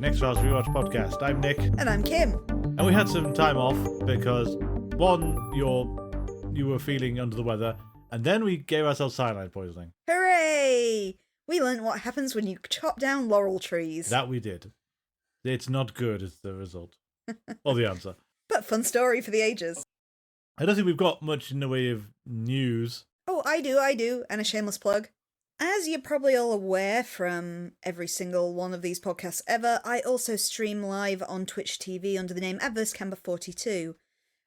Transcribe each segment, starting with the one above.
an X-Files Rewatch podcast. I'm Nick. And I'm Kim. And we had some time off because, one, you were feeling under the weather, and then we gave ourselves cyanide poisoning. Hooray! We learned what happens when you chop down laurel trees. That we did. It's not good is the result. Or the answer. But fun story for the ages. I don't think we've got much in the way of news. Oh, I do, and a shameless plug. As you're probably all aware from every single one of these podcasts ever, I also stream live on Twitch TV under the name AdverseCamber42,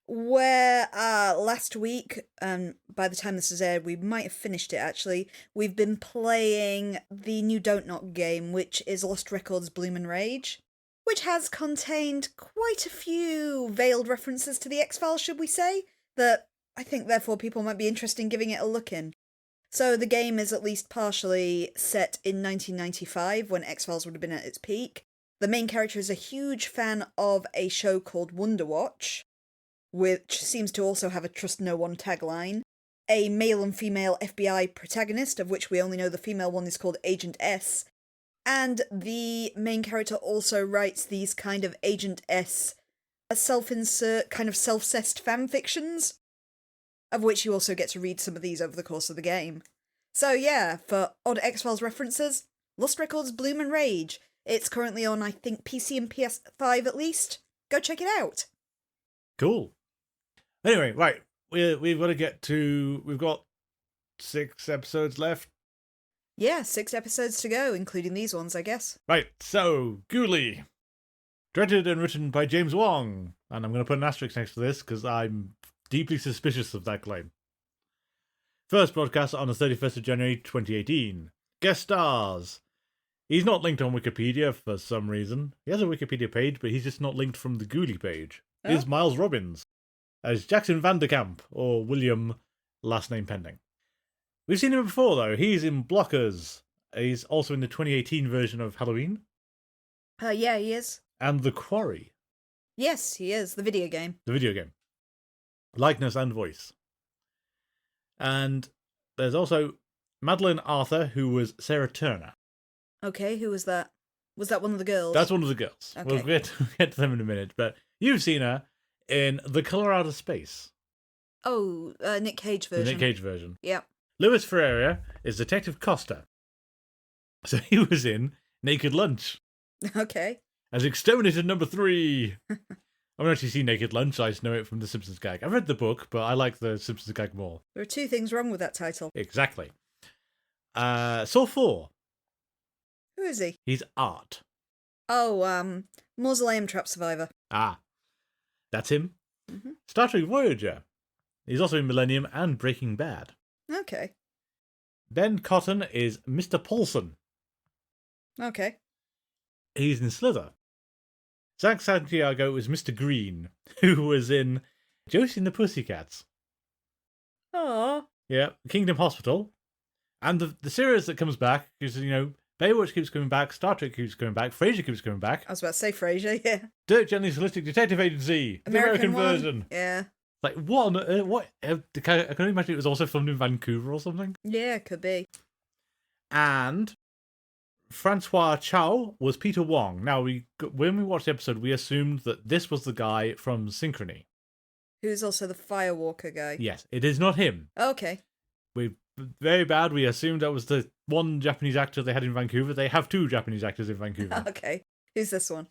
where last week, by the time this is aired, we might have finished it actually, we've been playing the new Don't Knock game, which is Lost Records Bloomin' Rage, which has contained quite a few veiled references to the X-Files, should we say, that I think therefore people might be interested in giving it a look in. So the game is at least partially set in 1995, when X-Files would have been at its peak. The main character is a huge fan of a show called Wonder Watch, which seems to also have a Trust No One tagline. A male and female FBI protagonist, of which we only know the female one is called Agent S. And the main character also writes these kind of Agent S self-insert, kind of self-cessed fanfictions, of which you also get to read some of these over the course of the game. So yeah, for odd X-Files references, Lost Records Bloomin' Rage. It's currently on, I think, PC and PS5 at least. Go check it out. Cool. Anyway, right, we've got to get to... We've got 6 episodes left. Yeah, 6 episodes to go, including these ones, I guess. Right, so, Ghouli. Directed and written by James Wong. And I'm going to put an asterisk next to this, because I'm deeply suspicious of that claim. First broadcast on the 31st of January 2018. Guest stars. He's not linked on Wikipedia for some reason. He has a Wikipedia page, but he's just not linked from the Ghouli page. Oh. Here's Miles Robbins as Jackson Van De Kampf, or William, last name pending. We've seen him before, though. He's in Blockers. He's also in the 2018 version of Halloween. Yeah, he is. And The Quarry. Yes, he is. The video game. The video game. Likeness and voice. And there's also Madeline Arthur, who was Sarah Turner. Okay, who was that? Was that one of the girls? That's one of the girls. Okay. We'll get to them in a minute, but you've seen her in The Colour Out of Space. Oh, Nick Cage version. The Nick Cage version. Yeah. Louis Ferreira is Detective Costa. So he was in Naked Lunch. Okay. As Exterminator number 3. I haven't actually seen Naked Lunch, I just know it from the Simpsons gag. I've read the book, but I like the Simpsons gag more. There are 2 things wrong with that title. Exactly. Saw 4. Who is he? He's Art. Oh, Mausoleum Trap Survivor. Ah, that's him. Mm-hmm. Star Trek Voyager. He's also in Millennium and Breaking Bad. Okay. Ben Cotton is Mr. Paulson. Okay. He's in Slither. Zach Santiago is Mr. Green, who was in Josie and the Pussycats. Aww. Yeah, Kingdom Hospital. And the series that comes back is, Baywatch keeps coming back, Star Trek keeps coming back, Frasier keeps coming back. I was about to say Frasier, yeah. Dirk Gently's Holistic Detective Agency, the American one. version. Yeah. Like, what on what? I can only imagine it was also filmed in Vancouver or something. Yeah, could be. And Francois Chow was Peter Wong. Now, when we watched the episode, we assumed that this was the guy from Synchrony. Who's also the Firewalker guy. Yes, it is not him. Okay. Very bad. We assumed that was the one Japanese actor they had in Vancouver. They have 2 Japanese actors in Vancouver. Okay. Who's this one?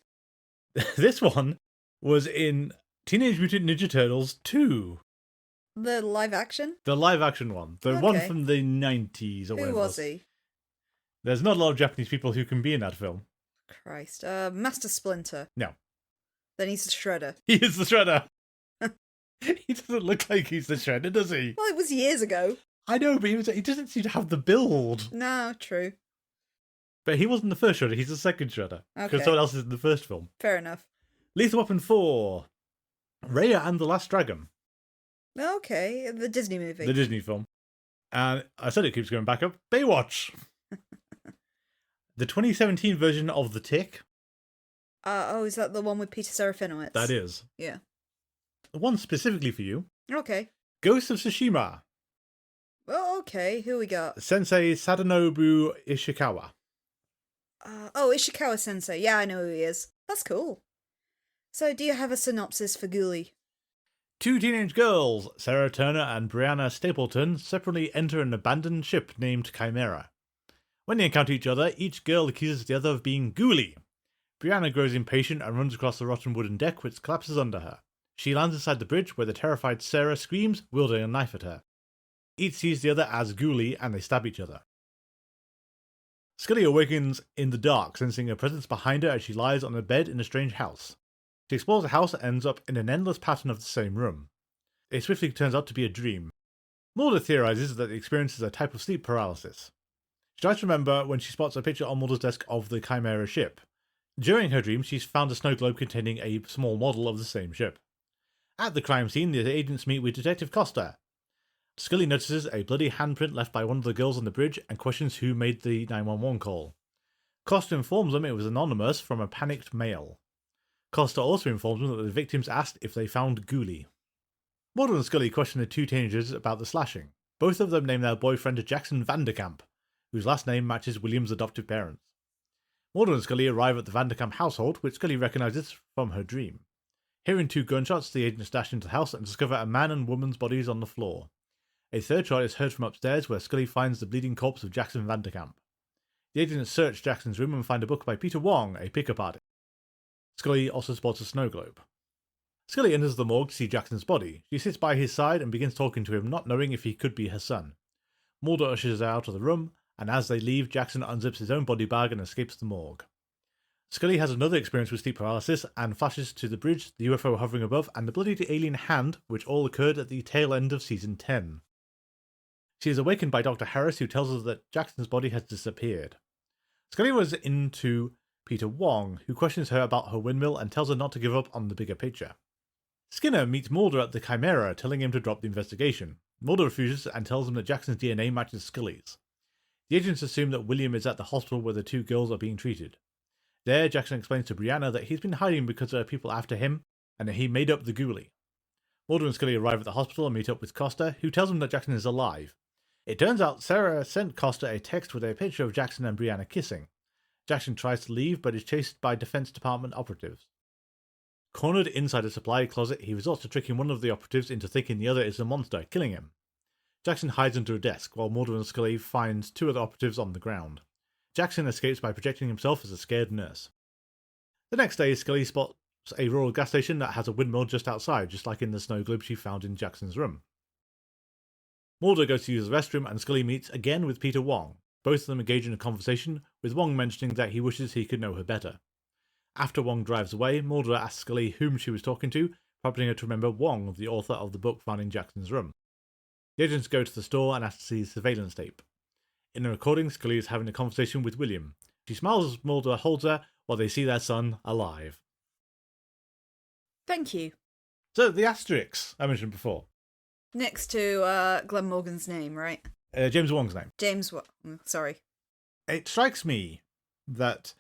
This one was in Teenage Mutant Ninja Turtles 2. The live action? The live action one. The one from the 90s or whatever. Who was he? There's not a lot of Japanese people who can be in that film. Christ. Master Splinter. No. Then he's the Shredder. He is the Shredder. He doesn't look like he's the Shredder, does he? Well, it was years ago. I know, but he doesn't seem to have the build. No, true. But he wasn't the first Shredder, he's the second Shredder. Okay. Because someone else is in the first film. Fair enough. Lethal Weapon 4. Raya and the Last Dragon. Okay, the Disney movie. The Disney film. And I said it keeps going back up. Baywatch. The 2017 version of The Tick. Is that the one with Peter Serafinowicz? That is. Yeah. One specifically for you. Okay. Ghost of Tsushima. Oh, okay. Who we got? Sensei Sadanobu Ishikawa. Ishikawa Sensei. Yeah, I know who he is. That's cool. So, do you have a synopsis for Ghouli? Two teenage girls, Sarah Turner and Brianna Stapleton, separately enter an abandoned ship named Chimera. When they encounter each other, each girl accuses the other of being Ghouli. Brianna grows impatient and runs across the rotten wooden deck, which collapses under her. She lands inside the bridge, where the terrified Sarah screams, wielding a knife at her. Each sees the other as Ghouli, and they stab each other. Scully awakens in the dark, sensing a presence behind her as she lies on a bed in a strange house. She explores the house and ends up in an endless pattern of the same room. It swiftly turns out to be a dream. Mulder theorizes that the experience is a type of sleep paralysis. She tries to remember when she spots a picture on Mulder's desk of the Chimera ship. During her dream, she's found a snow globe containing a small model of the same ship. At the crime scene, the agents meet with Detective Costa. Scully notices a bloody handprint left by one of the girls on the bridge and questions who made the 911 call. Costa informs them it was anonymous from a panicked male. Costa also informs them that the victims asked if they found Ghouli. Mulder and Scully question the two teenagers about the slashing. Both of them name their boyfriend Jackson Van De Kampf, whose last name matches William's adoptive parents. Mulder and Scully arrive at the Van De Kampf household, which Scully recognises from her dream. Hearing two gunshots, the agents dash into the house and discover a man and woman's bodies on the floor. A third shot is heard from upstairs, where Scully finds the bleeding corpse of Jackson Van De Kampf. The agents search Jackson's room and find a book by Peter Wong, a pickup artist. Scully also spots a snow globe. Scully enters the morgue to see Jackson's body. She sits by his side and begins talking to him, not knowing if he could be her son. Mulder ushers her out of the room, and as they leave, Jackson unzips his own body bag and escapes the morgue. Scully has another experience with sleep paralysis and flashes to the bridge, the UFO hovering above, and the bloodied alien hand, which all occurred at the tail end of Season 10. She is awakened by Dr. Harris, who tells her that Jackson's body has disappeared. Scully was into Peter Wong, who questions her about her windmill and tells her not to give up on the bigger picture. Skinner meets Mulder at the Chimera, telling him to drop the investigation. Mulder refuses and tells him that Jackson's DNA matches Scully's. The agents assume that William is at the hospital where the two girls are being treated. There, Jackson explains to Brianna that he's been hiding because there are people after him, and that he made up the Ghouli. Mulder and Scully arrive at the hospital and meet up with Costa, who tells them that Jackson is alive. It turns out Sarah sent Costa a text with a picture of Jackson and Brianna kissing. Jackson tries to leave, but is chased by Defense Department operatives. Cornered inside a supply closet, he resorts to tricking one of the operatives into thinking the other is a monster, killing him. Jackson hides under a desk, while Mulder and Scully find two other operatives on the ground. Jackson escapes by projecting himself as a scared nurse. The next day, Scully spots a rural gas station that has a windmill just outside, just like in the snow globe she found in Jackson's room. Mulder goes to use the restroom, and Scully meets again with Peter Wong. Both of them engage in a conversation, with Wong mentioning that he wishes he could know her better. After Wong drives away, Mulder asks Scully whom she was talking to, prompting her to remember Wong, the author of the book found in Jackson's room. The agents go to the store and ask to see the surveillance tape. In a recording, Scully is having a conversation with William. She smiles as Mulder holds her while they see their son alive. Thank you. So, the asterisks I mentioned before. Next to Glenn Morgan's name, right? James Wong's name. James what? Sorry. It strikes me that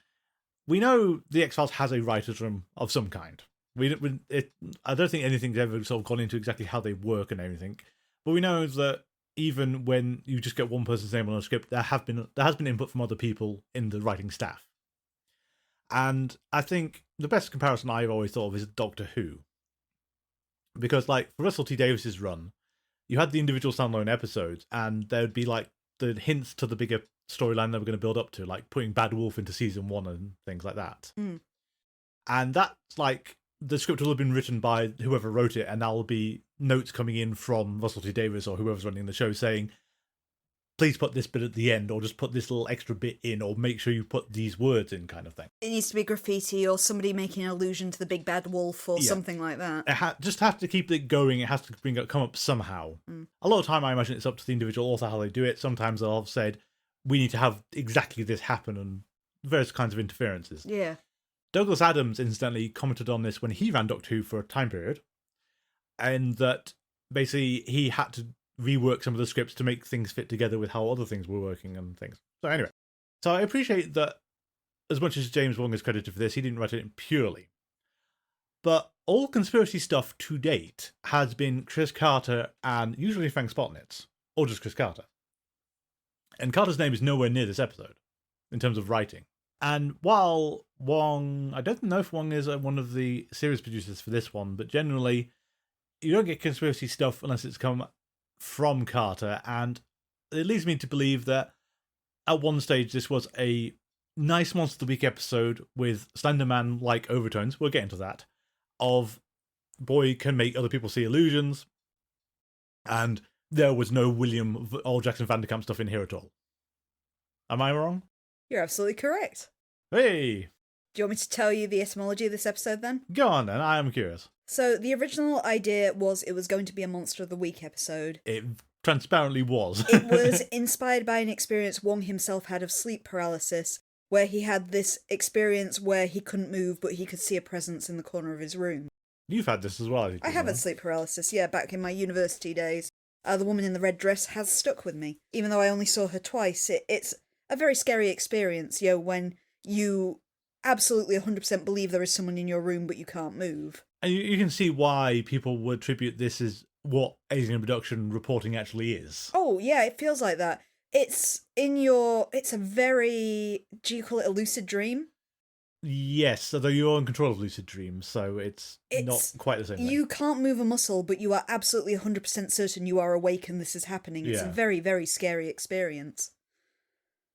we know the X-Files has a writer's room of some kind. I don't think anything's ever sort of gone into exactly how they work and everything, but we know that even when you just get one person's name on a script, there has been input from other people in the writing staff. And I think the best comparison I've always thought of is Doctor Who. Because, like, for Russell T Davies's run, you had the individual standalone episodes, and there would be, like, the hints to the bigger storyline they were going to build up to, like putting Bad Wolf into season 1 and things like that. Mm. And that's, like, the script will have been written by whoever wrote it, and that will be notes coming in from Russell T Davies or whoever's running the show saying, please put this bit at the end, or just put this little extra bit in, or make sure you put these words in, kind of thing. It needs to be graffiti, or somebody making an allusion to the big bad wolf, or something like that. It just have to keep it going. It has to come up somehow. Mm. A lot of time, I imagine it's up to the individual author how they do it. Sometimes they'll have said, we need to have exactly this happen, and various kinds of interferences. Yeah. Douglas Adams, incidentally, commented on this when he ran Doctor Who for a time period, and that basically he had to rework some of the scripts to make things fit together with how other things were working and things. So anyway, I appreciate that as much as James Wong is credited for this, he didn't write it purely. But all conspiracy stuff to date has been Chris Carter and usually Frank Spotnitz, or just Chris Carter. And Carter's name is nowhere near this episode, in terms of writing. And while Wong, I don't know if Wong is one of the series producers for this one, but generally you don't get conspiracy stuff unless it's come from Carter, and it leads me to believe that at one stage this was a nice Monster of the Week episode with Slenderman-like overtones, we'll get into that, of boy can make other people see illusions, and there was no William or Jackson Van De Kampf stuff in here at all. Am I wrong? You're absolutely correct. Hey! Do you want me to tell you the etymology of this episode then? Go on then, I am curious. So the original idea was it was going to be a Monster of the Week episode. It transparently was. It was inspired by an experience Wong himself had of sleep paralysis, where he had this experience where he couldn't move but he could see a presence in the corner of his room. You've had this as well, I think. I have had sleep paralysis, yeah, back in my university days. The woman in the red dress has stuck with me. Even though I only saw her twice, it's a very scary experience, when you absolutely 100% believe there is someone in your room but you can't move. And you can see why people would attribute this as what alien abduction reporting actually is. Oh, yeah, it feels like that. It's a very, do you call it a lucid dream? Yes, although you're in control of lucid dreams, so it's not quite the same thing. You can't move a muscle, but you are absolutely 100% certain you are awake and this is happening. It's a very, very scary experience.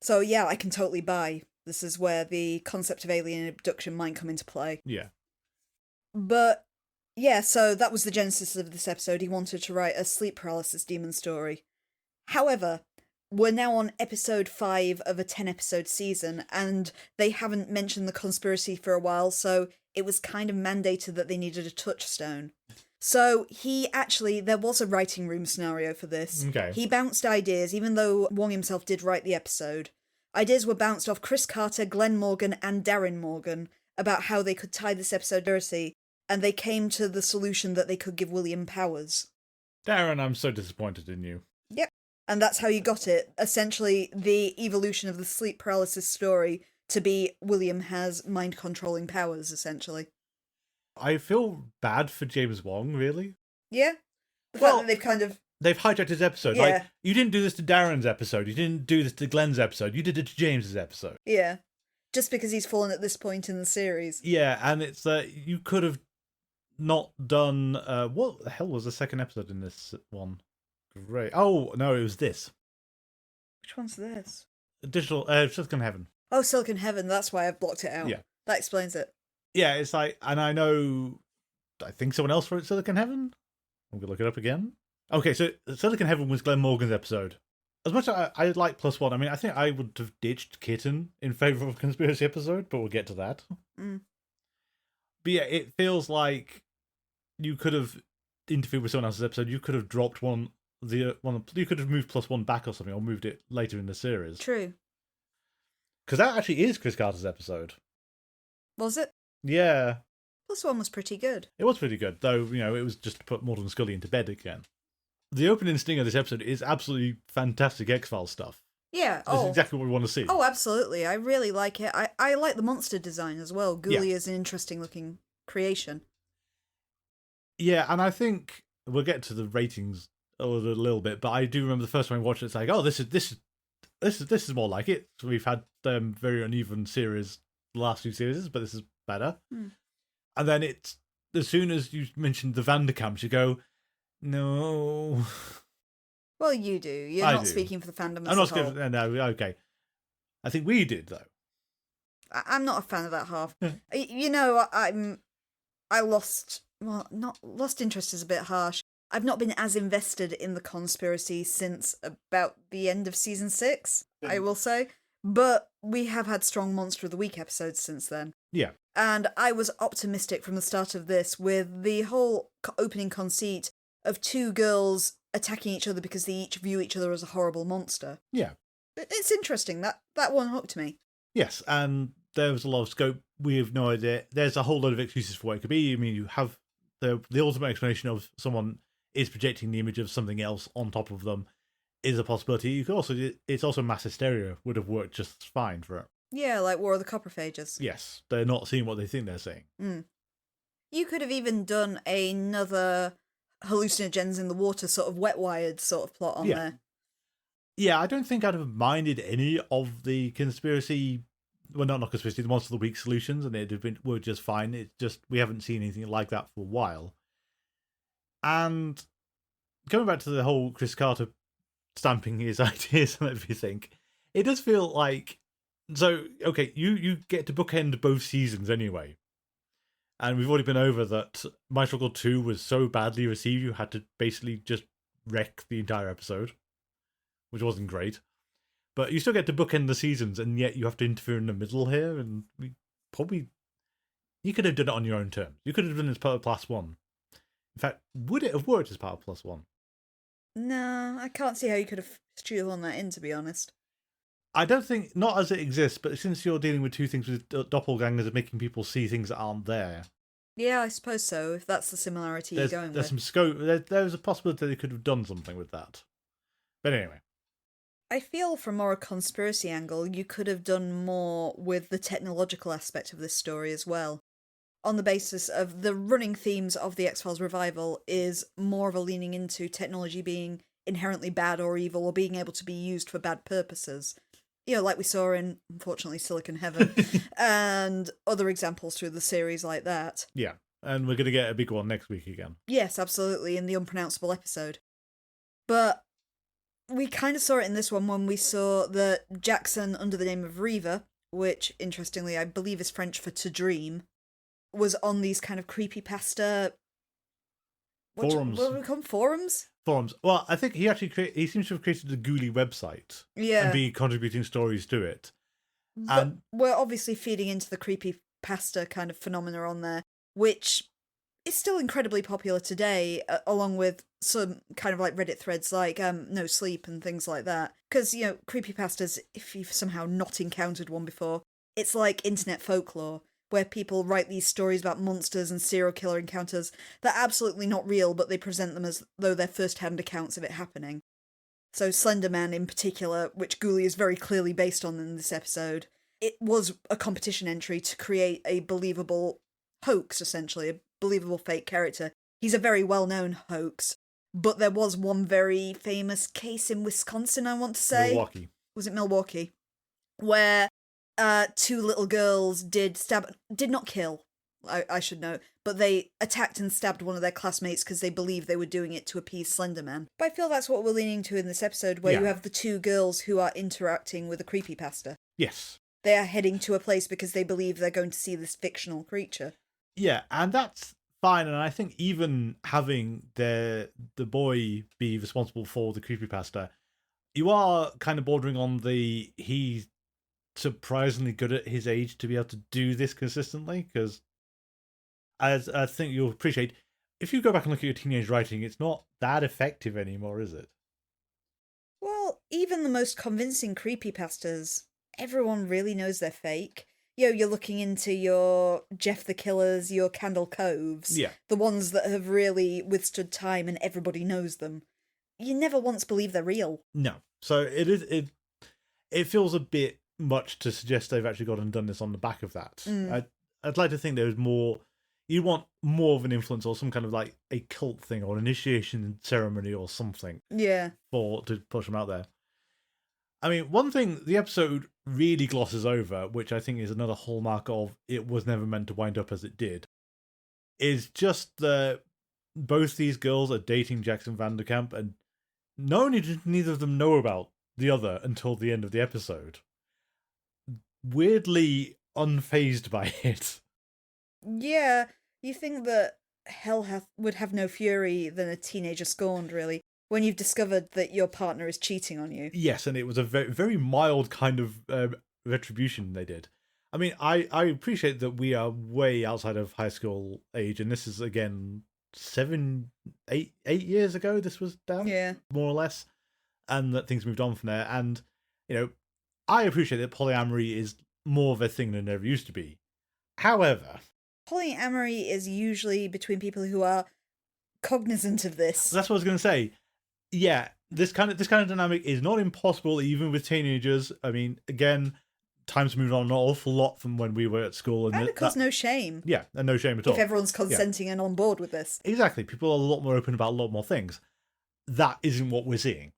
So yeah, I can totally buy. This is where the concept of alien abduction might come into play. Yeah. But yeah, so that was the genesis of this episode. He wanted to write a sleep paralysis demon story. However, we're now on episode 5 of a 10-episode season, and they haven't mentioned the conspiracy for a while, so it was kind of mandated that they needed a touchstone. So there was a writing room scenario for this. Okay. He bounced ideas, even though Wong himself did write the episode. Ideas were bounced off Chris Carter, Glenn Morgan, and Darren Morgan about how they could tie this episode to conspiracy, and they came to the solution that they could give William powers. Darren, I'm so disappointed in you. Yep. And that's how you got it. Essentially, the evolution of the sleep paralysis story to be William has mind-controlling powers, essentially. I feel bad for James Wong, really. Yeah? The fact that They've hijacked his episode. Yeah. Like, you didn't do this to Darren's episode. You didn't do this to Glenn's episode. You did it to James's episode. Yeah. Just because he's fallen at this point in the series. Yeah, and it's you could have not done... what the hell was the second episode in this one? Great. Oh, no, it was this. Which one's this? Digital... Silicon Heaven. Oh, Silicon Heaven. That's why I've blocked it out. Yeah. That explains it. Yeah, it's like... And I know... I think someone else wrote Silicon Heaven? I'm going to look it up again. Okay, so Silicon Heaven was Glenn Morgan's episode. As much as I like Plus One, I mean, I think I would have ditched Kitten in favour of a conspiracy episode, but we'll get to that. Mm. But yeah, it feels like you could have interfered with someone else's episode. You could have dropped one. You could have moved Plus One back or something, or moved it later in the series. True. Because that actually is Chris Carter's episode. Was it? Yeah. Plus One was pretty good. It was pretty good, though, it was just to put Mulder and Scully into bed again. The opening sting of this episode is absolutely fantastic X-Files stuff. Yeah. This is exactly what we want to see. Oh, absolutely. I really like it. I like the monster design as well. Ghouli is an interesting looking creation. Yeah, and I think we'll get to the ratings a little bit, but I do remember the first time I watched it, it's like, oh, this is more like it. So we've had very uneven series the last few series, but this is better. Mm. And then it's as soon as you mentioned the Van De Kampfs, you go, no. Well, you do. You're not speaking for the fandom as a whole. I'm not. No, okay. I think we did though. I'm not a fan of that half. I lost. Well, not lost interest is a bit harsh. I've not been as invested in the conspiracy since about the end of season 6. I will say, but we have had strong Monster of the Week episodes since then. Yeah. And I was optimistic from the start of this with the whole opening conceit of 2 girls attacking each other because they each view each other as a horrible monster. Yeah. It's interesting. That one hooked me. Yes, and there was a lot of scope. We have no idea. There's a whole lot of excuses for what it could be. I mean, you have the ultimate explanation of someone is projecting the image of something else on top of them is a possibility. You could also, it's also mass hysteria would have worked just fine for it. Yeah, like War of the Copperphages. Yes, they're not seeing what they think they're seeing. Mm. You could have even done another hallucinogens in the water sort of wet-wired sort of plot on there. Yeah, I don't think I'd have minded any of the conspiracy well, not conspiracy, the monster of the week solutions, and were just fine. It's just we haven't seen anything like that for a while. And going back to the whole Chris Carter stamping his ideas and everything, it does feel like okay, you get to bookend both seasons anyway. And we've already been over that My Struggle 2 was so badly received you had to basically just wreck the entire episode, which wasn't great. But you still get to bookend the seasons, and yet you have to interfere in the middle here, and you could have done it on your own terms. You could have done it as part of Plus One. In fact, would it have worked as part of Plus One? No, I can't see how you could have shoehorned that in, to be honest. I don't think, not as it exists, but since you're dealing with two things with doppelgangers and making people see things that aren't there. Yeah, I suppose so, if that's the similarity you're going there's with. Some scope. There's a possibility they could have done something with that. But anyway. I feel from more a conspiracy angle, you could have done more with the technological aspect of this story as well. On the basis of the running themes of the X-Files revival is more of a leaning into technology being inherently bad or evil or being able to be used for bad purposes. You know, like we saw in, unfortunately, Silicon Heaven, and other examples through the series like that. Yeah, and we're going to get a big one next week again. Yes, absolutely, in the unpronounceable episode. But we kind of saw it in this one when we saw that Jackson, under the name of Reva, which, interestingly, I believe is French for to dream, was on these kind of creepypasta... Forums. What do we call them? Forums? Forums. Well, I think he seems to have created a Ghouli website. Yeah. And be contributing stories to it. But we're obviously feeding into the creepypasta kind of phenomena on there, which is still incredibly popular today, along with some kind of like Reddit threads like No Sleep and things like that. Because, you know, creepypastas, if you've somehow not encountered one before, it's like internet folklore, where people write these stories about monsters and serial killer encounters that are absolutely not real, but they present them as though they're first-hand accounts of it happening. So Slender Man in particular, which Ghouli is very clearly based on in this episode, it was a competition entry to create a believable hoax, essentially, a believable fake character. He's a very well-known hoax, but there was one very famous case in Wisconsin, I want to say. Milwaukee. Was it Milwaukee? Where two little girls did not kill, I should know, but they attacked and stabbed one of their classmates because they believed they were doing it to appease Slender Man. But I feel that's what we're leaning to in this episode, where you have the two girls who are interacting with a creepypasta. Yes. They are heading to a place because they believe they're going to see this fictional creature. Yeah, and that's fine, and I think even having the boy be responsible for the creepypasta, you are kind of bordering on he's surprisingly good at his age to be able to do this consistently, because as I think you'll appreciate, if you go back and look at your teenage writing, it's not that effective anymore, is it? Well, even the most convincing creepypastas, everyone really knows they're fake. You're looking into your Jeff the Killers, your Candle Coves, the ones that have really withstood time and everybody knows them. You never once believe they're real. No. So it feels a bit much to suggest they've actually gone and done this on the back of that. I'd like to think there was more. You want more of an influence or some kind of like a cult thing or an initiation ceremony or something. Yeah. To push them out there. I mean, one thing the episode really glosses over, which I think is another hallmark of it was never meant to wind up as it did, is just that both these girls are dating Jackson Van De Kampf, and not only did neither of them know about the other until the end of the episode, weirdly unfazed by it. Yeah, you think that hell would have no fury than a teenager scorned, really, when you've discovered that your partner is cheating on you. Yes, and it was a very, very mild kind of retribution they did. I mean, I appreciate that we are way outside of high school age, and this is, again, 8 years ago this was done, more or less, and that things moved on from there. And, you know, I appreciate that polyamory is more of a thing than it ever used to be. However, polyamory is usually between people who are cognizant of this. That's what I was going to say. Yeah, this kind of dynamic is not impossible even with teenagers. I mean, again, time's moved on an awful lot from when we were at school, and it caused no shame. Yeah, and no shame at all. If everyone's consenting and on board with this. Exactly. People are a lot more open about a lot more things. That isn't what we're seeing.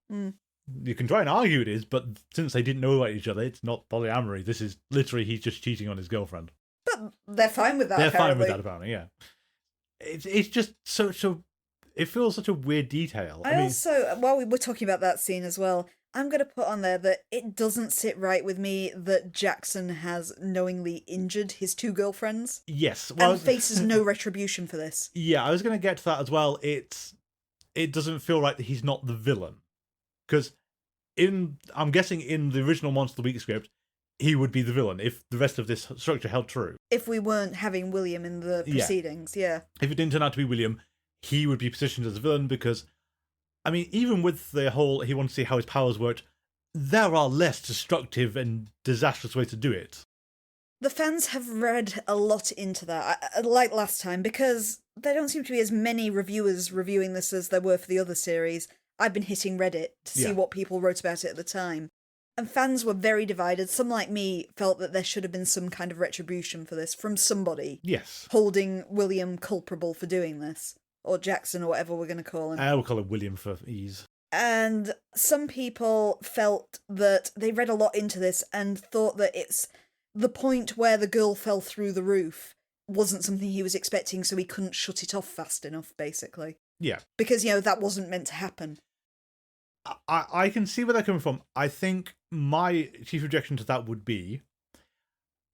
You can try and argue it is, but since they didn't know about each other, it's not polyamory. This is literally he's just cheating on his girlfriend. But they're fine with that, They're apparently. fine with that, apparently, yeah. It's just such a... It feels such a weird detail. I mean, also, while we were talking about that scene as well, I'm going to put on there that it doesn't sit right with me that Jackson has knowingly injured his two girlfriends. Yes. Well, and faces no retribution for this. Yeah, I was going to get to that as well. It doesn't feel right that he's not the villain. Because I'm guessing in the original Monster of the Week script, he would be the villain if the rest of this structure held true. If we weren't having William in the proceedings, yeah. If it didn't turn out to be William, he would be positioned as a villain because, I mean, even with the whole he wants to see how his powers worked, there are less destructive and disastrous ways to do it. The fans have read a lot into that, like last time, because there don't seem to be as many reviewers reviewing this as there were for the other series. I've been hitting Reddit to see what people wrote about it at the time. And fans were very divided. Some, like me, felt that there should have been some kind of retribution for this from somebody. Yes. Holding William culpable for doing this. Or Jackson, or whatever we're going to call him. We'll call him William for ease. And some people felt that they read a lot into this and thought that it's the point where the girl fell through the roof wasn't something he was expecting, so he couldn't shut it off fast enough, basically. Yeah. Because, that wasn't meant to happen. I can see where they're coming from. I think my chief objection to that would be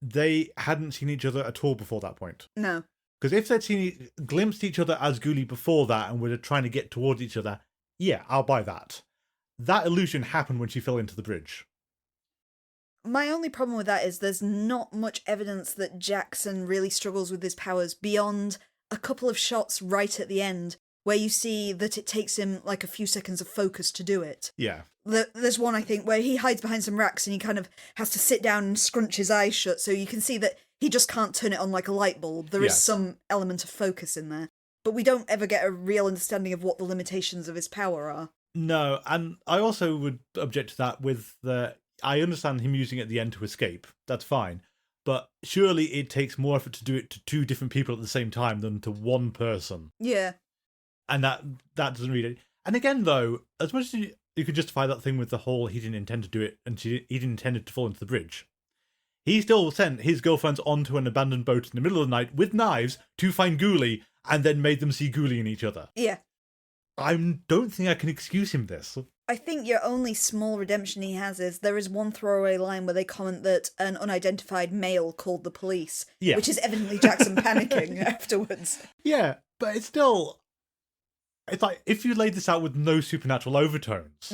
they hadn't seen each other at all before that point. No. Because if they'd glimpsed each other as Ghouli before that and were trying to get towards each other, yeah, I'll buy that. That illusion happened when she fell into the bridge. My only problem with that is there's not much evidence that Jackson really struggles with his powers beyond a couple of shots right at the end where you see that it takes him like a few seconds of focus to do it. Yeah. There's one, I think, where he hides behind some racks and he kind of has to sit down and scrunch his eyes shut, so you can see that he just can't turn it on like a light bulb. There is some element of focus in there. But we don't ever get a real understanding of what the limitations of his power are. No, and I also would object to that with the... I understand him using it at the end to escape. That's fine. But surely it takes more effort to do it to two different people at the same time than to one person. Yeah. And that doesn't really... And again, though, as much as you could justify that thing with the whole he didn't intend to do it and he didn't intend it to fall into the bridge, he still sent his girlfriends onto an abandoned boat in the middle of the night with knives to find Ghouli and then made them see Ghouli in each other. Yeah. I don't think I can excuse him this. I think your only small redemption he has is there is one throwaway line where they comment that an unidentified male called the police, which is evidently Jackson panicking afterwards. Yeah, but it's still... It's like, if you laid this out with no supernatural overtones.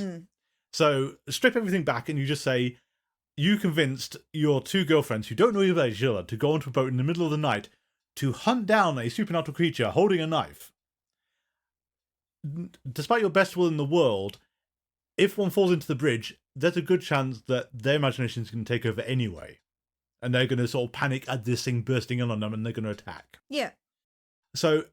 So, strip everything back and you just say, you convinced your two girlfriends who don't know about each other to go onto a boat in the middle of the night to hunt down a supernatural creature holding a knife. Despite your best will in the world, if one falls into the bridge, there's a good chance that their imagination is going to take over anyway. And they're going to sort of panic at this thing bursting in on them and they're going to attack. Yeah. So,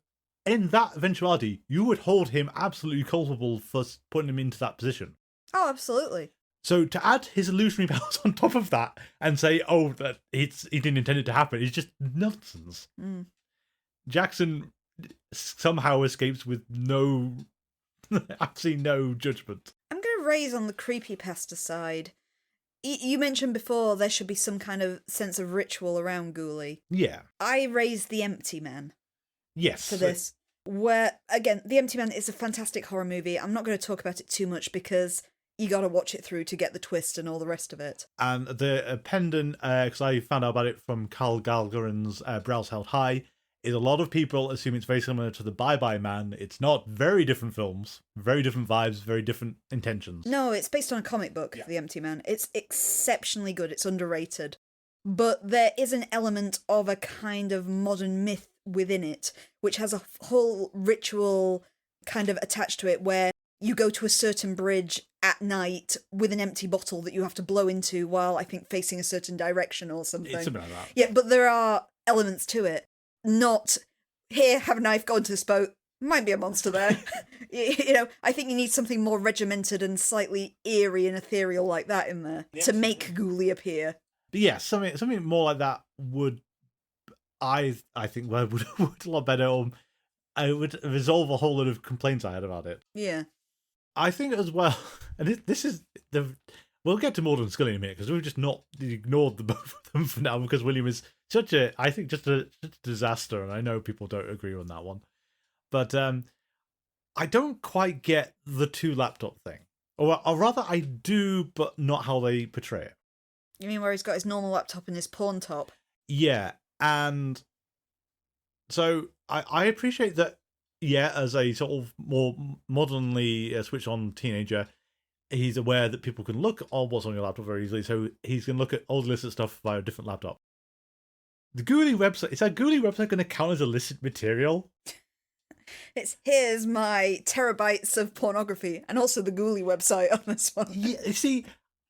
in that eventuality, you would hold him absolutely culpable for putting him into that position. Oh, absolutely. So to add his illusionary powers on top of that and say, oh, that he didn't intend it to happen, is just nonsense. Jackson somehow escapes with absolutely no judgment. I'm going to raise on the creepypasta side. You mentioned before there should be some kind of sense of ritual around Ghouli. Yeah. I raised the Empty Man. Yes. For this. Where, again, The Empty Man is a fantastic horror movie. I'm not going to talk about it too much because you got to watch it through to get the twist and all the rest of it. And the pendant, because I found out about it from Carl Galgarin's Brows Held High, is a lot of people assume it's very similar to The Bye-Bye Man. It's not. Very different films, very different vibes, very different intentions. No, it's based on a comic book, The Empty Man. It's exceptionally good. It's underrated. But there is an element of a kind of modern myth within it, which has a whole ritual kind of attached to it where you go to a certain bridge at night with an empty bottle that you have to blow into while, I think, facing a certain direction or something. It's something like that. Yeah, but there are elements to it. Not, here, have a knife, go into this boat, might be a monster there. I think you need something more regimented and slightly eerie and ethereal like that in there to make Ghouli appear. But yeah, something more like that would, I think, would a lot better. It would resolve a whole lot of complaints I had about it. Yeah. I think as well, and this is the. We'll get to Mulder and Scully in a minute because we've just not ignored the both of them for now because William is such a, I think, just a disaster, and I know people don't agree on that one, but I don't quite get the two laptop thing, or rather, I do, but not how they portray it. You mean where he's got his normal laptop and his pawn top? Yeah, and so I appreciate that. Yeah, as a sort of more modernly switched-on teenager, he's aware that people can look at what's on your laptop very easily, so he's going to look at old illicit stuff via a different laptop. The Ghouli website, is that Ghouli website going to count as illicit material? It's here's my terabytes of pornography, and also the Ghouli website on this one. Yeah, see,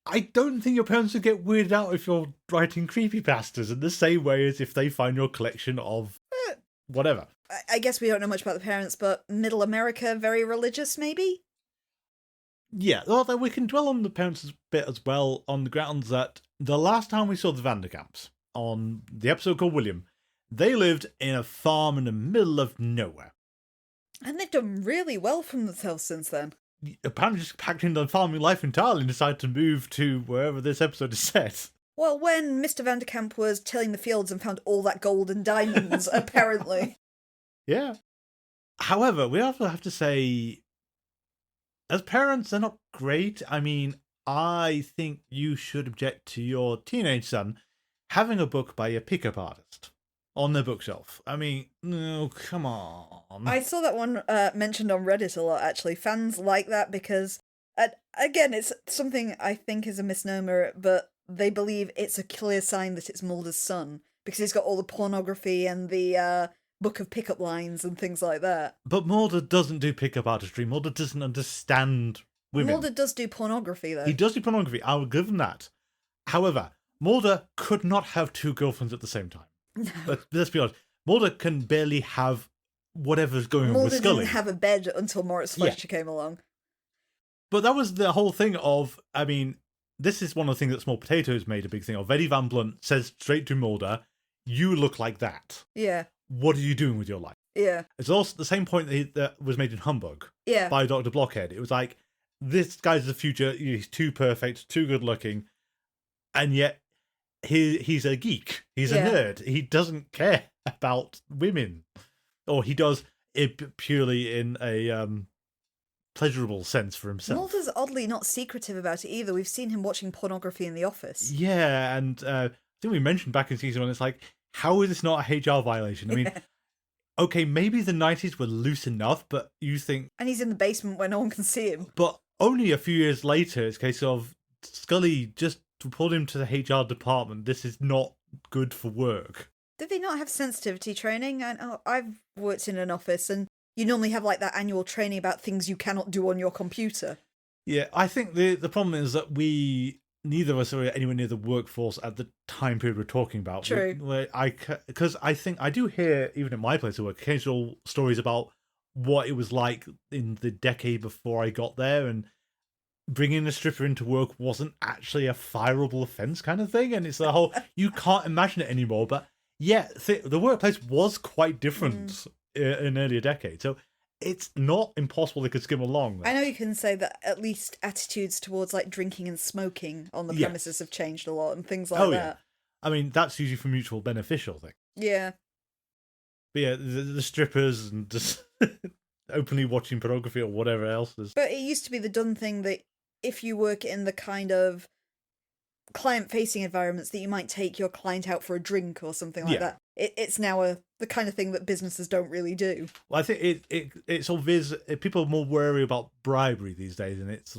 I don't think your parents would get weirded out if you're writing creepypastas in the same way as if they find your collection of whatever. I guess we don't know much about the parents, but middle America, very religious, maybe? Yeah, although we can dwell on the parents a bit as well on the grounds that the last time we saw the Van De Kamps on the episode called William, they lived in a farm in the middle of nowhere. And they've done really well for themselves since then. Apparently just packed into farming life entirely and decided to move to wherever this episode is set. Well, when Mr. Van De Kamp was tilling the fields and found all that gold and diamonds, apparently. Yeah. However, we also have to say, as parents, they're not great. I mean, I think you should object to your teenage son having a book by a pickup artist on their bookshelf. I mean, no, come on. I saw that one mentioned on Reddit a lot, actually. Fans like that because, again, it's something I think is a misnomer, but they believe it's a clear sign that it's Mulder's son because he's got all the pornography and the book of pickup lines and things like that. But Mulder doesn't do pickup artistry. Mulder doesn't understand women. Mulder does do pornography, though. He does do pornography. I will give him that. However, Mulder could not have two girlfriends at the same time. No. Let's be honest. Mulder can barely have whatever's going on with Scully. Mulder didn't have a bed until Moritz Fletcher came along. But that was the whole thing of, I mean, this is one of the things that Small Potatoes made a big thing of. Eddie Van Blunt says straight to Mulder, you look like that. Yeah. What are you doing with your life? Yeah. It's also the same point that was made in Humbug by Dr. Blockhead. It was like, this guy's the future, he's too perfect, too good looking, and yet he's a geek. He's a nerd. He doesn't care about women. Or he does it purely in a pleasurable sense for himself. Mulder's oddly not secretive about it either. We've seen him watching pornography in the office. Yeah, and I think we mentioned back in season 1, it's like, how is this not a HR violation? I mean, okay, maybe the 90s were loose enough, but you think... And he's in the basement where no one can see him. But only a few years later, it's a case of Scully just pulled him to the HR department. This is not good for work. Did they not have sensitivity training? I've worked in an office, and you normally have like that annual training about things you cannot do on your computer. Yeah, I think the problem is that neither of us are anywhere near the workforce at the time period we're talking about. True. Because I think I do hear, even at my place of work, occasional stories about what it was like in the decade before I got there, and bringing a stripper into work wasn't actually a fireable offence kind of thing. And it's the whole, you can't imagine it anymore. But yeah, the workplace was quite different in earlier decades. So it's not impossible they could skim along. I know you can say that at least attitudes towards like drinking and smoking on the premises have changed a lot and things like that. Yeah. I mean, that's usually for mutual beneficial thing. Yeah. But yeah, the strippers and just openly watching pornography or whatever else is. But it used to be the done thing that if you work in the kind of client-facing environments that you might take your client out for a drink or something like that. It's now the kind of thing that businesses don't really do. Well, I think it sort of is. People are more wary about bribery these days, and it's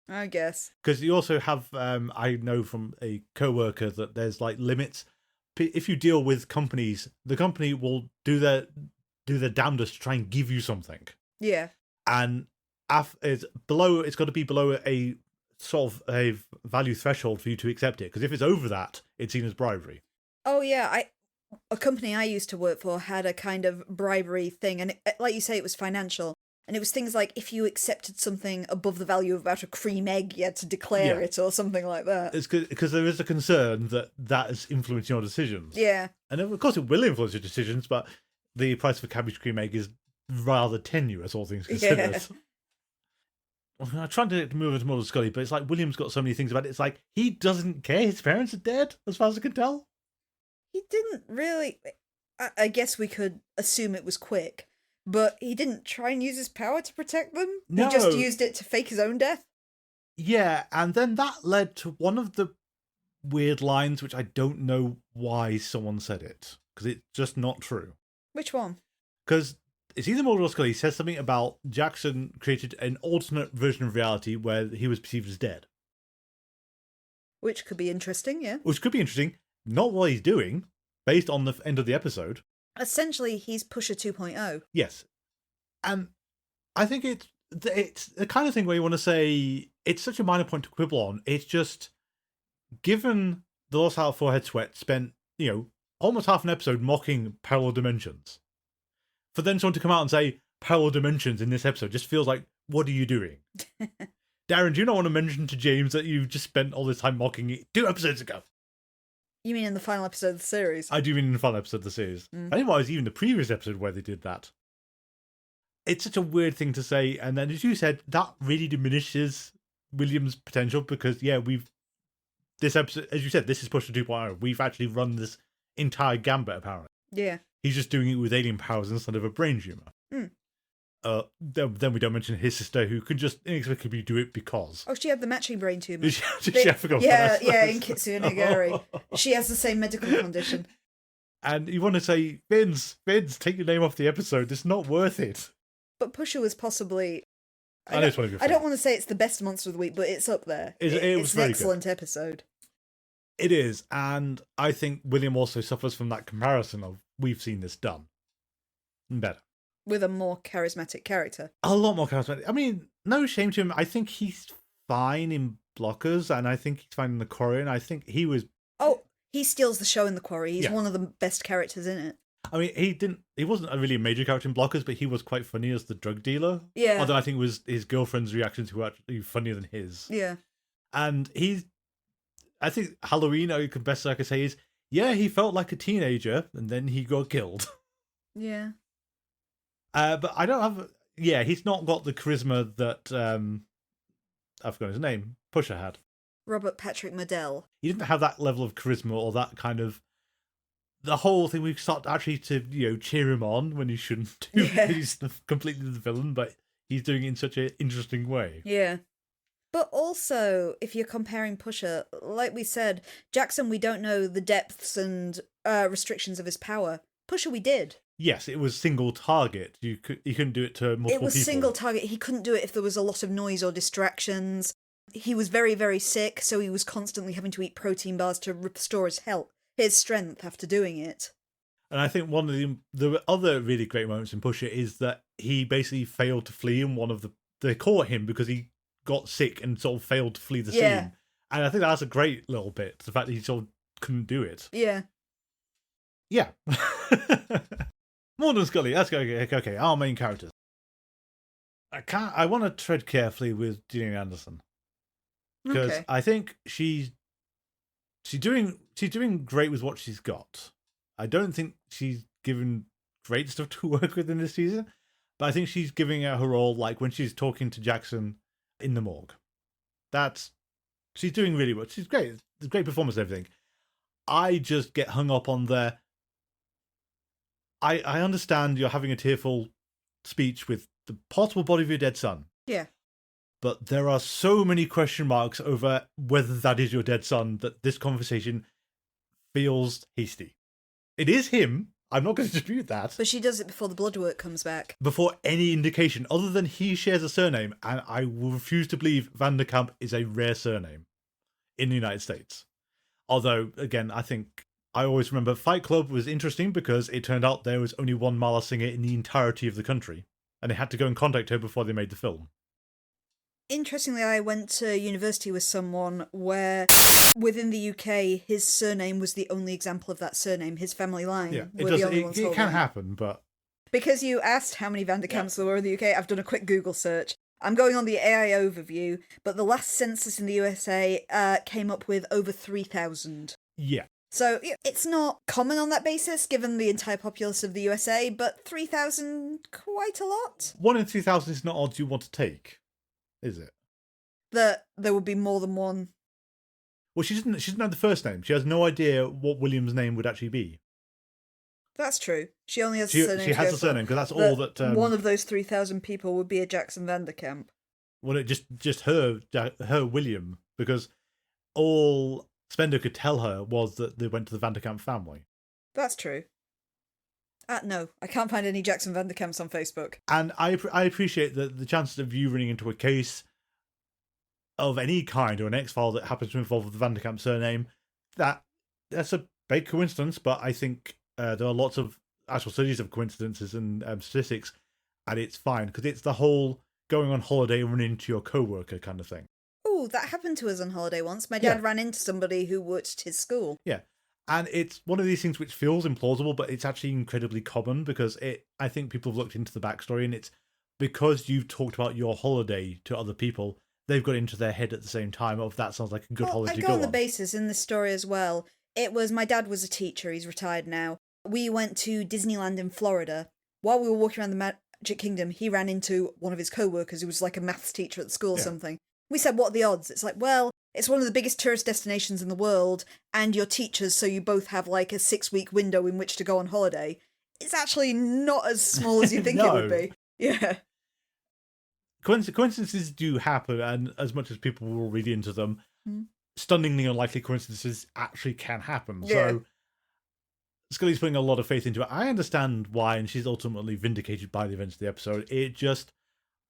I guess because you also have. I know from a coworker that there's like limits. If you deal with companies, the company will do their damnedest to try and give you something. Yeah, and it's below. It's got to be below a sort of a value threshold for you to accept it. Because if it's over that, it's seen as bribery. Oh yeah, a company I used to work for had a kind of bribery thing, and like you say, it was financial. And it was things like if you accepted something above the value of about a cream egg, you had to declare it or something like that. It's because there is a concern that is influencing your decisions. Yeah. And of course it will influence your decisions, but the price of a cabbage cream egg is rather tenuous, all things considered. Yeah. I'm trying to move into more Scully, but it's like William's got so many things about it. It's like he doesn't care. His parents are dead, as far as I can tell. He didn't really. I guess we could assume it was quick, but he didn't try and use his power to protect them. No. He just used it to fake his own death. Yeah, and then that led to one of the weird lines, which I don't know why someone said it, because it's just not true. Which one? Because it's either Mulder or Scully says something about Jackson created an alternate version of reality where he was perceived as dead. Which could be interesting, yeah. Which could be interesting. Not what he's doing, based on the end of the episode. Essentially, he's Pusher 2.0. Yes. And I think it's the kind of thing where you want to say, it's such a minor point to quibble on. It's just, given the Lost Out Forehead Sweat spent, almost half an episode mocking parallel dimensions. For then someone to come out and say, parallel dimensions in this episode just feels like, what are you doing? Darren, do you not want to mention to James that you just spent all this time mocking it 2 episodes ago? You mean in the final episode of the series? I do mean in the final episode of the series. I think it was even the previous episode where they did that. It's such a weird thing to say, and then as you said, that really diminishes William's potential because, this episode, as you said, this is Pusher 2.0. We've actually run this entire gambit, apparently. Yeah. He's just doing it with alien powers instead of a brain tumor. Then we don't mention his sister, who could just inexplicably do it because. Oh, she had the matching brain tumor. I forgot in Kitsune Gary. She has the same medical condition. And you want to say, Vince, take your name off the episode. It's not worth it. But Pusher was possibly... I don't want to say it's the best Monster of the Week, but it's up there. It's an excellent episode. It is, and I think William also suffers from that comparison of, we've seen this done. Better. With a more charismatic character. A lot more charismatic. I mean, no shame to him. I think he's fine in Blockers, and I think he's fine in The Quarry, and I think he was... Oh, he steals the show in The Quarry. He's one of the best characters in it. I mean, he wasn't really a major character in Blockers, but he was quite funny as the drug dealer. Yeah. Although I think it was his girlfriend's reactions were actually funnier than his. Yeah. And I think Halloween, the best I could say is, he felt like a teenager, and then he got killed. Yeah. But I don't have... he's not got the charisma that, I've forgotten his name, Pusher had. Robert Patrick Modell. He didn't have that level of charisma or that kind of... The whole thing, we start actually to, cheer him on when he shouldn't do. Yeah. He's completely the villain, but he's doing it in such an interesting way. Yeah. But also, if you're comparing Pusher, like we said, Jackson, we don't know the depths and restrictions of his power. Pusher, we did. Yes, it was single target. You couldn't do it to multiple people. It was single target. He couldn't do it if there was a lot of noise or distractions. He was very, very sick, so he was constantly having to eat protein bars to restore his strength after doing it. And I think one of the other really great moments in Pusher is that he basically failed to flee, and they caught him because he got sick and sort of failed to flee the scene. And I think that's a great little bit, the fact that he sort of couldn't do it. Yeah. Yeah. Mulder and Scully, that's okay, our main characters. I want to tread carefully with Gillian Anderson. Because I think she's doing great with what she's got. I don't think she's given great stuff to work with in this season, but I think she's giving out her role, like when she's talking to Jackson in the morgue. She's doing really well. She's great. It's a great performance and everything. I just get hung up on I understand you're having a tearful speech with the possible body of your dead son. Yeah. But there are so many question marks over whether that is your dead son that this conversation feels hasty. It is him. I'm not going to dispute that. But she does it before the blood work comes back. Before any indication, other than he shares a surname, and I will refuse to believe Van De Kampf is a rare surname in the United States. Although, again, I think I always remember Fight Club was interesting because it turned out there was only one Marla singer in the entirety of the country, and they had to go and contact her before they made the film. Interestingly, I went to university with someone where within the UK, his surname was the only example of that surname. His family line were the only ones It holding can happen, but... Because you asked how many Van De Kampfs there were in the UK, I've done a quick Google search. I'm going on the AI overview, but the last census in the USA came up with over 3,000. Yeah. So it's not common on that basis, given the entire populace of the USA, but 3,000, quite a lot. 1 in 3,000 is not odds you want to take. is it? That there would be more than one. Well, she doesn't know the first name. She has no idea what William's name would actually be. That's true. She only has She a surname. she has a surname because that's all that. One of those 3,000 people would be a Jackson Van De Kampf. Well, it just her William, because all Spender could tell her was that they went to the Van De Kampf family. That's true. No, I can't find any Jackson Van De Kampfs on Facebook. And I appreciate that the chances of you running into a case of any kind or an X-file that happens to involve the Van De Kampf surname, that's a big coincidence, but I think there are lots of actual studies of coincidences and statistics, and it's fine, because it's the whole going on holiday and running into your co-worker kind of thing. Oh, that happened to us on holiday once. My dad ran into somebody who worked at his school. Yeah. And it's one of these things which feels implausible, but it's actually incredibly common, because I think people have looked into the backstory, and it's because you've talked about your holiday to other people, they've got into their head at the same time of that sounds like a good holiday to go on. I go on the basis in this story as well. It was, my dad was a teacher, he's retired now. We went to Disneyland in Florida. While we were walking around the Magic Kingdom, he ran into one of his co-workers who was like a maths teacher at the school or something. We said, what are the odds? It's like, well, it's one of the biggest tourist destinations in the world, and you're teachers, so you both have like a 6-week window in which to go on holiday. It's actually not as small as you think it would be. Yeah. Coincidences do happen, and as much as people will read into them, stunningly unlikely coincidences actually can happen. Yeah. So Scully's putting a lot of faith into it. I understand why, and she's ultimately vindicated by the events of the episode.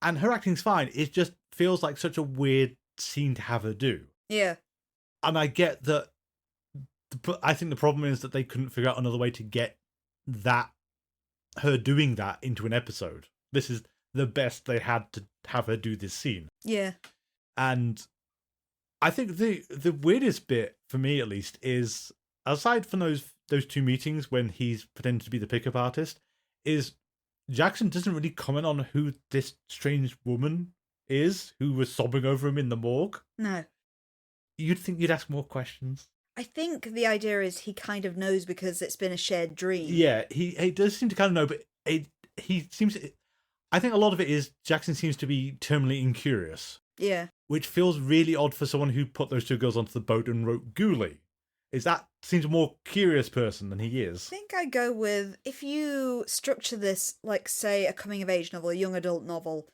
And her acting's fine. It just feels like such a weird scene to have her do. Yeah. And I get that, but I think the problem is that they couldn't figure out another way to get her doing that into an episode. This is the best they had to have her do this scene. Yeah. And I think the weirdest bit, for me at least, is, aside from those two meetings when he's pretending to be the pickup artist, is Jackson doesn't really comment on who this strange woman is who was sobbing over him in the morgue. No. You'd think you'd ask more questions. I think the idea is he kind of knows because it's been a shared dream. Yeah, he does seem to kind of know, but he seems... I think a lot of it is Jackson seems to be terminally incurious. Yeah. Which feels really odd for someone who put those two girls onto the boat and wrote Ghouli. Seems a more curious person than he is. I think I go with, if you structure this like, say, a coming-of-age novel, a young adult novel,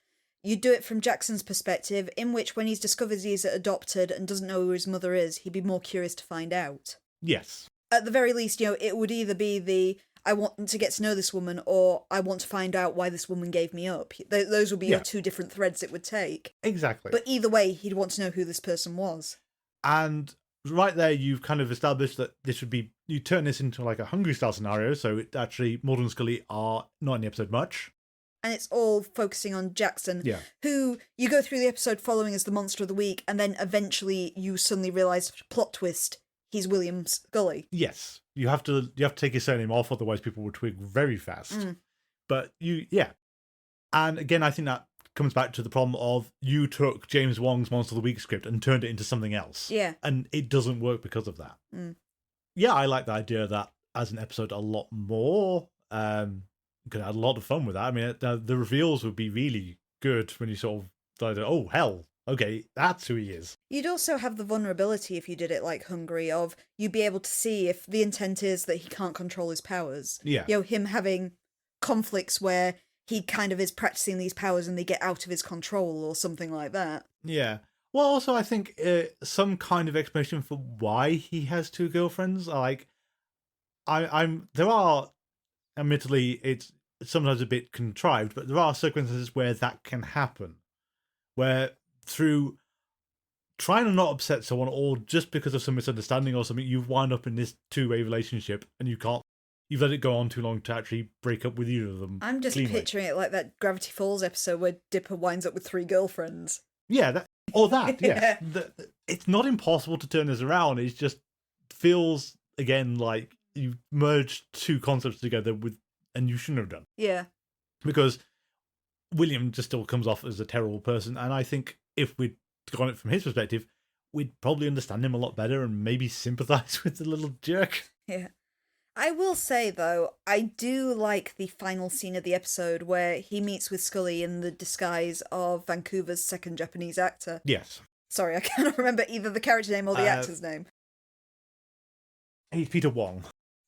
you do it from Jackson's perspective, in which when he's discovered he's adopted and doesn't know who his mother is, he'd be more curious to find out. Yes. At the very least, it would either be I want to get to know this woman, or I want to find out why this woman gave me up. Those would be your two different threads it would take. Exactly. But either way, he'd want to know who this person was. And right there, you've kind of established that this would be... You turn this into like a Hungry-style scenario, so it actually, Mulder and Scully are not in the episode much. And it's all focusing on Jackson, who you go through the episode following as the monster of the week, and then eventually you suddenly realise, plot twist, he's William Scully. Yes. You have to take his surname off, otherwise people will twig very fast. But and again, I think that comes back to the problem of you took James Wong's Monster of the Week script and turned it into something else. Yeah. And it doesn't work because of that. Yeah, I like the idea of that as an episode a lot more. You could have a lot of fun with that. I mean, the reveals would be really good when you sort of like, oh, hell. Okay, that's who he is. You'd also have the vulnerability if you did it like Hungry, of you'd be able to see if the intent is that he can't control his powers. Yeah. Him having conflicts where he kind of is practicing these powers and they get out of his control or something like that. Yeah. Well, also, I think some kind of explanation for why he has two girlfriends. Like, there are, admittedly, it's sometimes a bit contrived, but there are circumstances where that can happen. Where through trying to not upset someone, or just because of some misunderstanding or something, you wind up in this two-way relationship and you've let it go on too long to actually break up with either of them. I'm just picturing it like that Gravity Falls episode where Dipper winds up with 3 girlfriends. Yeah, yes. It's not impossible to turn this around. It just feels, again, like you merged two concepts together and you shouldn't have done. Yeah. Because William just still comes off as a terrible person, and I think if we'd gone it from his perspective, we'd probably understand him a lot better and maybe sympathise with the little jerk. Yeah. I will say, though, I do like the final scene of the episode where he meets with Scully in the disguise of Vancouver's second Japanese actor. Yes. Sorry, I cannot remember either the character name or the actor's name. He's Peter Wong.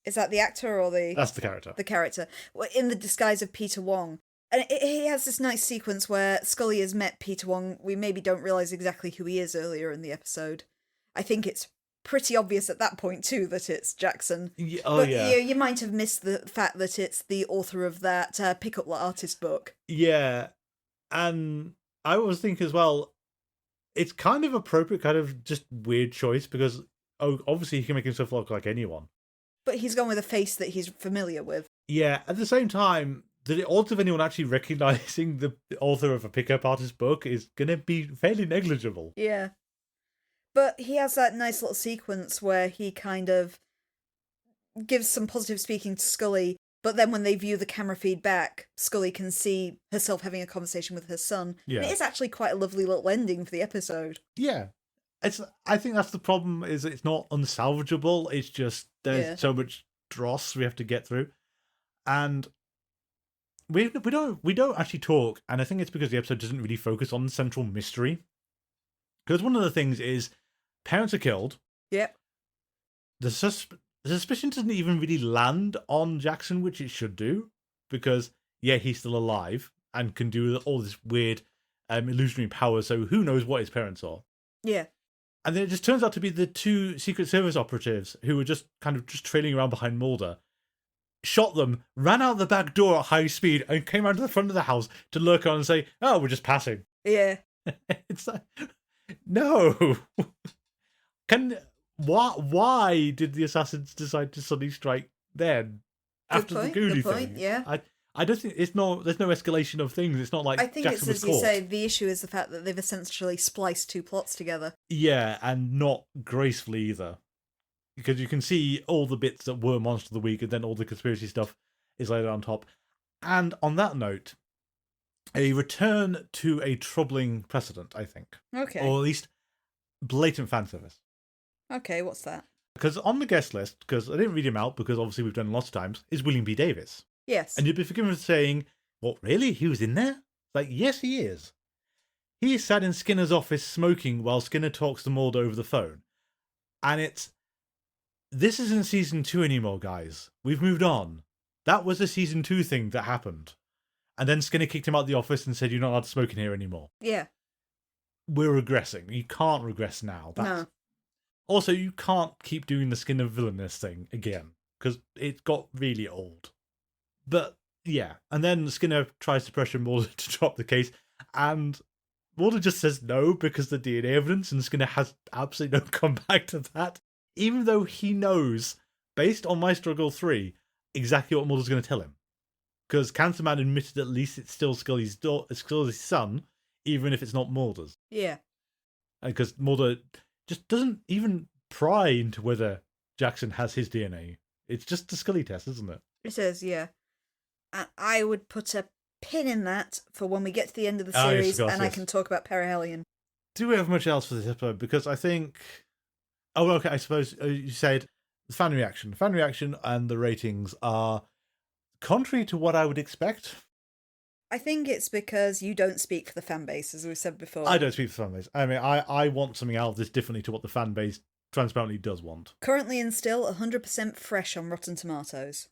Is that the actor or the... That's the character. The character. In the disguise of Peter Wong. And he has this nice sequence where Scully has met Peter Wong. We maybe don't realise exactly who he is earlier in the episode. I think it's pretty obvious at that point, too, that it's Jackson. Yeah, You might have missed the fact that it's the author of that Pick-Up Artist book. Yeah. And I was thinking as well, it's kind of appropriate, kind of just weird choice, because obviously he can make himself look like anyone. But he's gone with a face that he's familiar with. Yeah, at the same time, the odds of anyone actually recognising the author of a Pick-Up Artist book is going to be fairly negligible. Yeah. But he has that nice little sequence where he kind of gives some positive speaking to Scully, but then when they view the camera feed back, Scully can see herself having a conversation with her son. Yeah. And it is actually quite a lovely little ending for the episode. Yeah. I think that's the problem, is it's not unsalvageable. It's just there's so much dross we have to get through. And we don't actually talk, and I think it's because the episode doesn't really focus on the central mystery. Because one of the things is parents are killed. Yep. The suspicion doesn't even really land on Jackson, which it should do, because he's still alive and can do all this weird illusionary power, so who knows what his parents are. Yeah. And then it just turns out to be the two Secret Service operatives who were just kind of just trailing around behind Mulder, shot them, ran out the back door at high speed, and came around to the front of the house to lurk on and say, "Oh, we're just passing." Yeah. It's like, no. Why did the assassins decide to suddenly strike then? After the Ghouli thing? Yeah. I don't think there's no escalation of things. It's not like I think Jackson it's, was as you caught. say, the issue is the fact that they've essentially spliced two plots together. Yeah, and not gracefully either. Because you can see all the bits that were Monster of the Week, and then all the conspiracy stuff is laid on top. And on that note, a return to a troubling precedent, I think. Okay. Or at least blatant fan service. Okay, what's that? Because on the guest list, because I didn't read him out, because obviously we've done lots of times, is William B. Davis. Yes. And you'd be forgiven for saying, "What, really? He was in there?" Like, yes, he is. He sat in Skinner's office smoking while Skinner talks to Mulder over the phone. And this isn't season 2 anymore, guys. We've moved on. That was a season 2 thing that happened. And then Skinner kicked him out of the office and said, "You're not allowed to smoke in here anymore." Yeah. We're regressing. You can't regress now. No. Also, you can't keep doing the Skinner villainous thing again, because it got really old. But, yeah. And then Skinner tries to pressure Mulder to drop the case, and Mulder just says no because the DNA evidence, and Skinner has absolutely no comeback to that, even though he knows, based on My Struggle 3, exactly what Mulder's going to tell him. Because Cancer Man admitted at least it's still Scully's son, even if it's not Mulder's. Yeah. Because Mulder just doesn't even pry into whether Jackson has his DNA. It's just a Scully test, isn't it? It is, yeah. I would put a pin in that for when we get to the end of the series, yes, I can talk about Perihelion. Do we have much else for this episode? Because I think... Oh, okay, I suppose you said the fan reaction. Fan reaction and the ratings are contrary to what I would expect. I think it's because you don't speak for the fan base, as we've said before. I don't speak for the fan base. I mean, I want something out of this differently to what the fan base transparently does want. Currently and still 100% fresh on Rotten Tomatoes.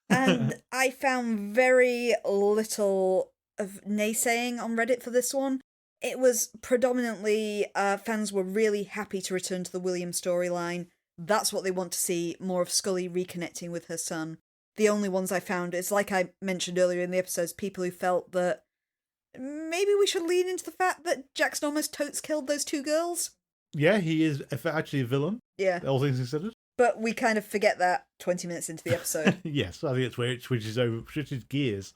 And I found very little of naysaying on Reddit for this one. It was predominantly fans were really happy to return to the William storyline. That's what they want to see, more of Scully reconnecting with her son. The only ones I found is, like I mentioned earlier in the episodes, people who felt that maybe we should lean into the fact that Jackson almost totes killed those two girls. Yeah, he is actually a villain. Yeah. All things considered. But we kind of forget that 20 minutes into the episode. Yes, I think it's where it switches gears.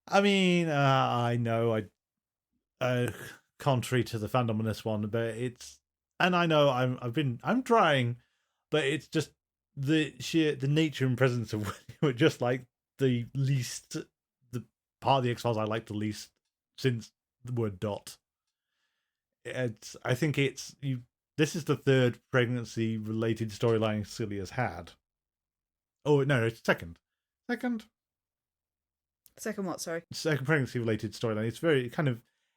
I mean, I know contrary to the fandom on this one, but it's, and I know I'm trying, but it's just the nature and presence of just like the part of the X-Files I like the least since the word dot. I think this is the third pregnancy related storyline Scully has had. Oh, no, it's second. Second Second what, sorry? Second pregnancy-related storyline. It's very,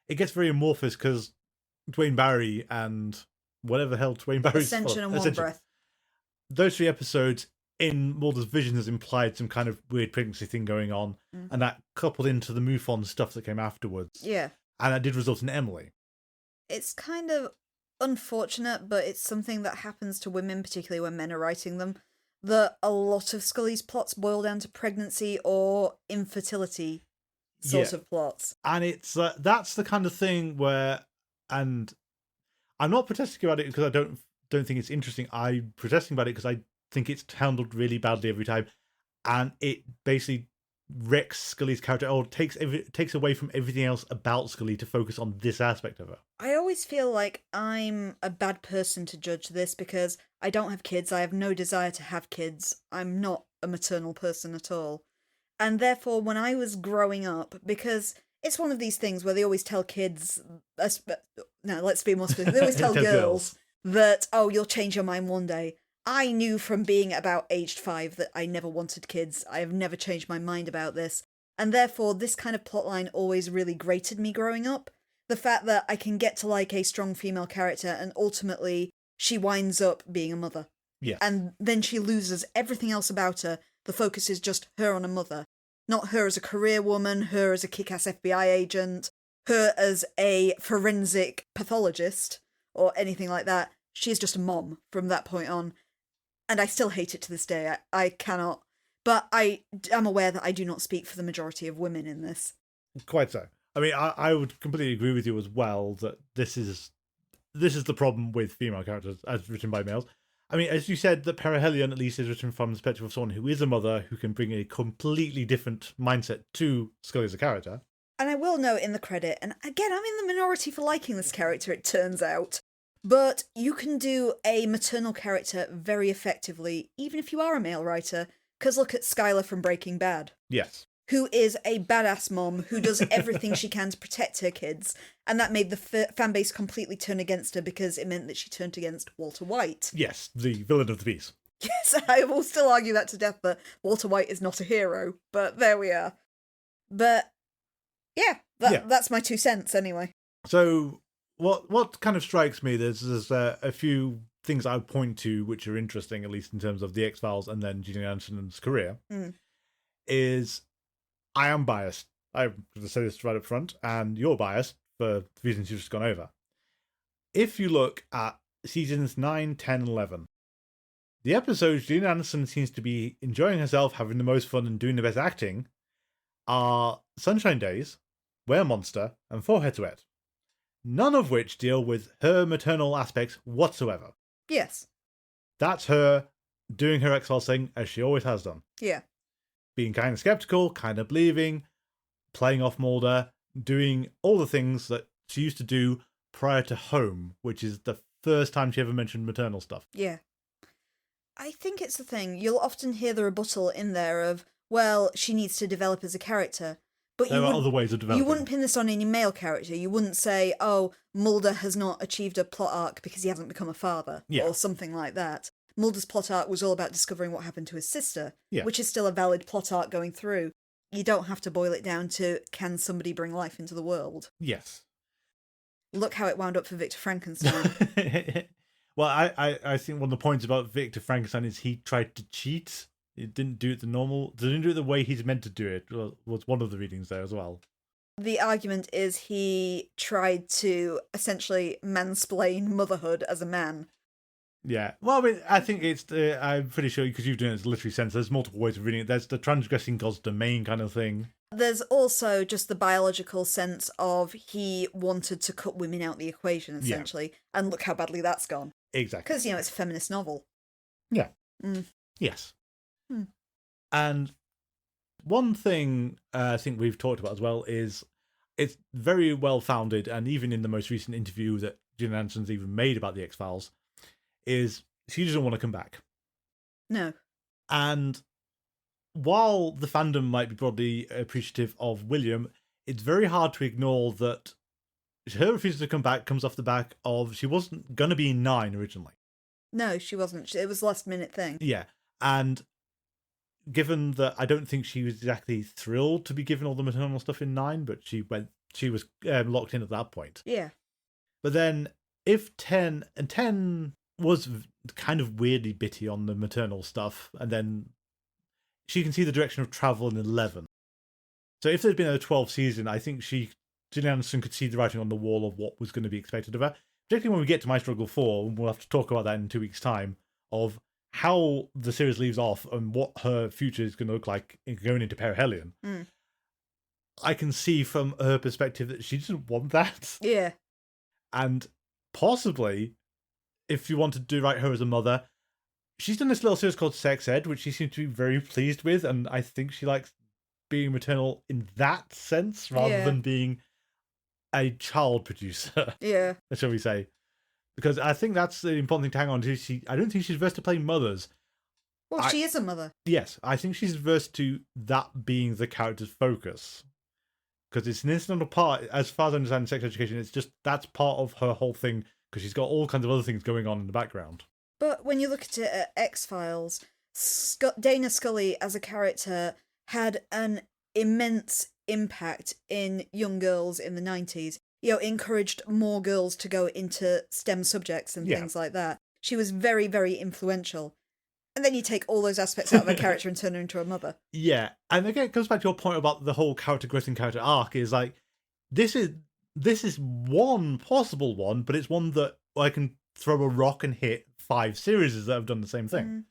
it gets very amorphous because Dwayne Barry and whatever the hell Dwayne Barry's Ascension and One Ascension. Breath. Those 3 episodes in Mulder's vision has implied some kind of weird pregnancy thing going on, and that coupled into the MUFON stuff that came afterwards. Yeah. And that did result in Emily. It's kind of unfortunate, but it's something that happens to women, particularly when men are writing them, that a lot of Scully's plots boil down to pregnancy or infertility sort of plots. And it's that's the kind of thing where, and I'm not protesting about it because I don't think it's interesting. I'm protesting about it because I think it's handled really badly every time, and it basically wrecks Scully's character or takes away from everything else about Scully to focus on this aspect of her. I always feel like I'm a bad person to judge this because I don't have kids. I have no desire to have kids. I'm not a maternal person at all. And therefore, when I was growing up, because it's one of these things where they always tell kids, no, let's be more specific, they always tell girls that, oh, you'll change your mind one day. I knew from being about aged 5 that I never wanted kids. I have never changed my mind about this. And therefore, this kind of plotline always really grated me growing up. The fact that I can get to like a strong female character and ultimately she winds up being a mother. Yeah. And then she loses everything else about her. The focus is just her on a mother. Not her as a career woman, her as a kick-ass FBI agent, her as a forensic pathologist, or anything like that. She is just a mom from that point on. And I still hate it to this day. I cannot. But I am aware that I do not speak for the majority of women in this. Quite so. I mean, I would completely agree with you as well that this is the problem with female characters as written by males. I mean, as you said, that Perihelion at least is written from the perspective of someone who is a mother who can bring a completely different mindset to Scully as a character. And I will note in the credit, and again, I'm in the minority for liking this character, it turns out, but you can do a maternal character very effectively, even if you are a male writer, because look at Skylar from Breaking Bad. Yes. Who is a badass mom who does everything she can to protect her kids, and that made the fan base completely turn against her because it meant that she turned against Walter White. Yes, the villain of the piece. Yes, I will still argue that to death, that Walter White is not a hero, but there we are. But, yeah, that's my 2 cents anyway. So, what kind of strikes me, there's a few things I would point to which are interesting, at least in terms of the X-Files and then Gillian Anderson's career, is I am biased. I'm going to say this right up front, and you're biased for the reasons you've just gone over. If you look at seasons 9, 10, 11, the episodes Gillian Anderson seems to be enjoying herself, having the most fun, and doing the best acting are Sunshine Days, Were Monster, and Forehead to Wet. None of which deal with her maternal aspects whatsoever. Yes. That's her doing her X-Files thing, as she always has done. Yeah. Being kind of skeptical, kind of believing, playing off Mulder, doing all the things that she used to do prior to Home, which is the first time she ever mentioned maternal stuff. Yeah. I think it's the thing. You'll often hear the rebuttal in there of, well, she needs to develop as a character. But there are other ways of developing. You wouldn't pin this on any male character. You wouldn't say, oh, Mulder has not achieved a plot arc because he hasn't become a father, or something like that. Mulder's plot arc was all about discovering what happened to his sister, which is still a valid plot arc going through. You don't have to boil it down to, can somebody bring life into the world? Yes. Look how it wound up for Victor Frankenstein. Well, I think one of the points about Victor Frankenstein is he tried to cheat. He didn't do it didn't do it the way he's meant to do it, was one of the readings there as well. The argument is he tried to essentially mansplain motherhood as a man. Yeah. Well, I mean, I think it's I'm pretty sure, because you've done it in literary sense, there's multiple ways of reading it. There's the transgressing God's domain kind of thing. There's also just the biological sense of he wanted to cut women out the equation, essentially. Yeah. And look how badly that's gone. Exactly. Because, it's a feminist novel. Yeah. Yes. And one thing I think we've talked about as well is it's very well founded, and even in the most recent interview that Gillian Anderson's even made about the X-Files, is she doesn't want to come back. No. And while the fandom might be broadly appreciative of William, it's very hard to ignore that her refusal to come back comes off the back of she wasn't going to be in 9 originally. No, she wasn't. It was a last minute thing. Yeah. And given that I don't think she was exactly thrilled to be given all the maternal stuff in 9, but she was locked in at that point. Yeah. But then if 10 was kind of weirdly bitty on the maternal stuff, and then she can see the direction of travel in 11. So if there'd been a 12th season, I think Gillian Anderson could see the writing on the wall of what was going to be expected of her. Particularly when we get to My Struggle 4, and we'll have to talk about that in 2 weeks' time, of how the series leaves off and what her future is going to look like going into Perihelion. Mm. I can see from her perspective that she didn't want that. Yeah. And possibly, if you wanted to write her as a mother, she's done this little series called Sex Ed, which she seems to be very pleased with, and I think she likes being maternal in that sense, rather than being a child producer. Yeah. Shall we say. Because I think that's the important thing to hang on to. I don't think she's averse to playing mothers. Well, she is a mother. Yes, I think she's averse to that being the character's focus. Because it's an incidental part, as far as I understand in sex education, it's just that's part of her whole thing, because she's got all kinds of other things going on in the background. But when you look at it at X-Files, Dana Scully as a character had an immense impact in young girls in the 90s. You know, encouraged more girls to go into STEM subjects and things like that. She was very, very influential. And then you take all those aspects out of a character and turn her into a mother. Yeah, and again, it goes back to your point about the whole character growth and character arc, is like, this is one possible one, but it's one that I can throw a rock and hit 5 series that have done the same thing. Mm.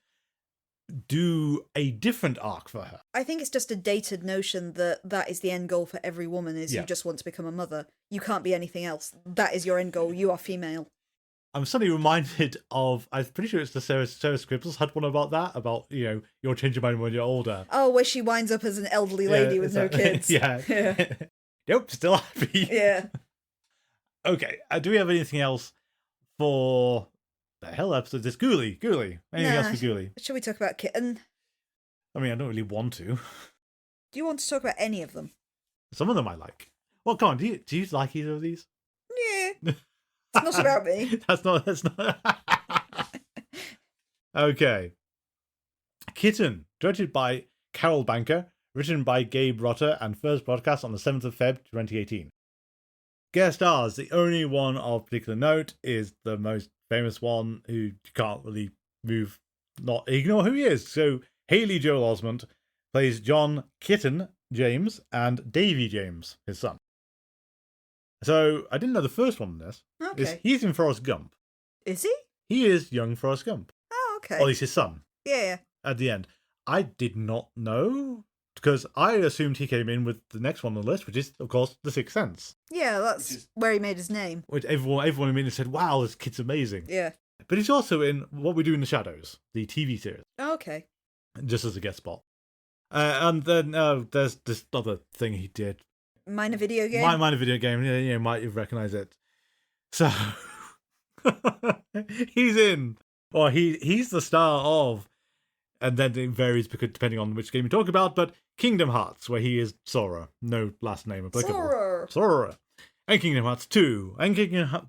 Do a different arc for her. I think it's just a dated notion that is the end goal for every woman, is you just want to become a mother. You can't be anything else. That is your end goal. You are female. I'm suddenly reminded of, I'm pretty sure it's the Sarah Scribbles had one about that, about, you'll change your mind when you're older. Oh, where she winds up as an elderly lady with no kids. Yeah. Nope, still happy. Yeah. Okay, do we have anything else for the hell episode? This Ghouli. Anything else for Ghouli? Shall we talk about Kitten? I mean, I don't really want to. Do you want to talk about any of them? Some of them I like. Well, come on, do you like either of these? Yeah. It's not about me. That's not. Okay. Kitten, directed by Carol Banker, written by Gabe Rotter, and first broadcast on the 7th of Feb 2018. Guest stars, the only one of particular note is the most famous one, who you can't really not ignore who he is. So Haley Joel Osment plays John Kitten James and Davy James, his son. So I didn't know the first one in this. Okay. He's in Forrest Gump. Is he? He is young Forrest Gump. Oh, okay. Or at least his son. Yeah. At the end. I did not know, because I assumed he came in with the next one on the list, which is, of course, The Sixth Sense. Yeah, that's where he made his name. Which everyone immediately said, wow, this kid's amazing. Yeah. But he's also in What We Do in the Shadows, the TV series. Oh, okay. Just as a guest spot. And then there's this other thing he did. Minor video game? Minor video game. Yeah, you might recognize it. So, he's in. Or he's the star of, and then it varies because depending on which game you talk about, but Kingdom Hearts, where he is Sora. No last name applicable. Sora. And Kingdom Hearts 2. And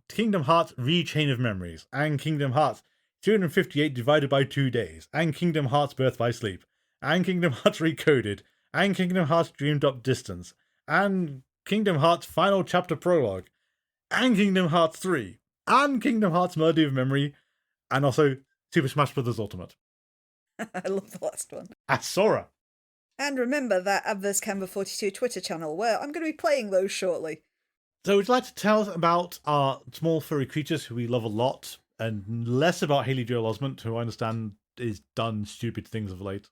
Kingdom Hearts Re-Chain of Memories. And Kingdom Hearts 258 divided by 2 days. And Kingdom Hearts Birth by Sleep. And Kingdom Hearts Recoded. And Kingdom Hearts Dreamed Up Distance. And Kingdom Hearts Final Chapter Prologue. And Kingdom Hearts 3. And Kingdom Hearts Melody of Memory. And also Super Smash Bros. Ultimate. I love the last one. As Sora. And remember that Adverse Camber 42 Twitter channel, where I'm going to be playing those shortly. So would you like to tell us about our small furry creatures who we love a lot, and less about Haley Joel Osment, who I understand is done stupid things of late?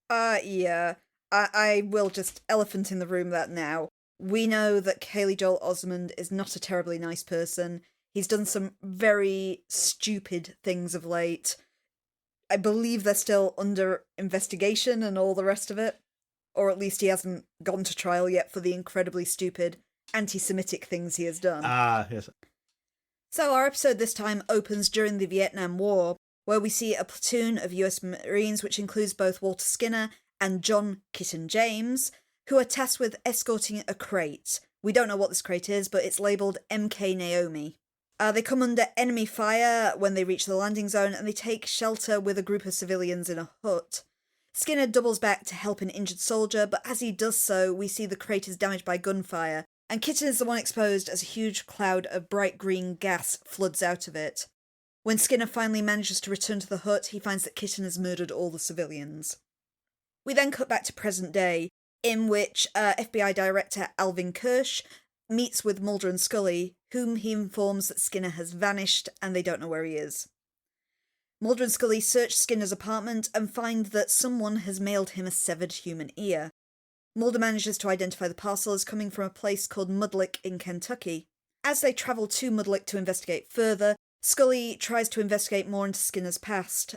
Yeah. I will just elephant in the room that now. We know that Haley Joel Osment is not a terribly nice person. He's done some very stupid things of late. I believe they're still under investigation and all the rest of it. Or at least he hasn't gone to trial yet for the incredibly stupid anti-Semitic things he has done. Yes. So our episode this time opens during the Vietnam War, where we see a platoon of US Marines, which includes both Walter Skinner and John Kitten James, who are tasked with escorting a crate. We don't know what this crate is, but it's labelled MK Naomi. They come under enemy fire when they reach the landing zone, and they take shelter with a group of civilians in a hut. Skinner doubles back to help an injured soldier, but as he does so, we see the crate is damaged by gunfire, and Kitten is the one exposed as a huge cloud of bright green gas floods out of it. When Skinner finally manages to return to the hut, he finds that Kitten has murdered all the civilians. We then cut back to present day, in which FBI Director Alvin Kirsch meets with Mulder and Scully, whom he informs that Skinner has vanished and they don't know where he is. Mulder and Scully search Skinner's apartment and find that someone has mailed him a severed human ear. Mulder manages to identify the parcel as coming from a place called Mudlick in Kentucky. As they travel to Mudlick to investigate further, Scully tries to investigate more into Skinner's past,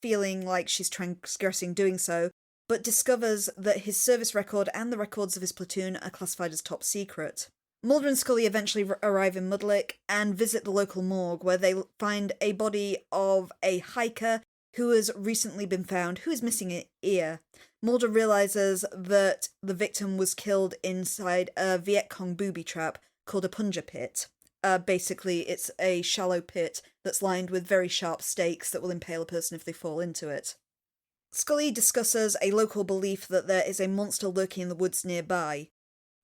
feeling like she's transgressing doing so, but discovers that his service record and the records of his platoon are classified as top secret. Mulder and Scully eventually arrive in Mudlick and visit the local morgue, where they find a body of a hiker who has recently been found, who is missing an ear. Mulder realizes that the victim was killed inside a Viet Cong booby trap called a plunger pit. Basically, it's a shallow pit that's lined with very sharp stakes that will impale a person if they fall into it. Scully discusses a local belief that there is a monster lurking in the woods nearby,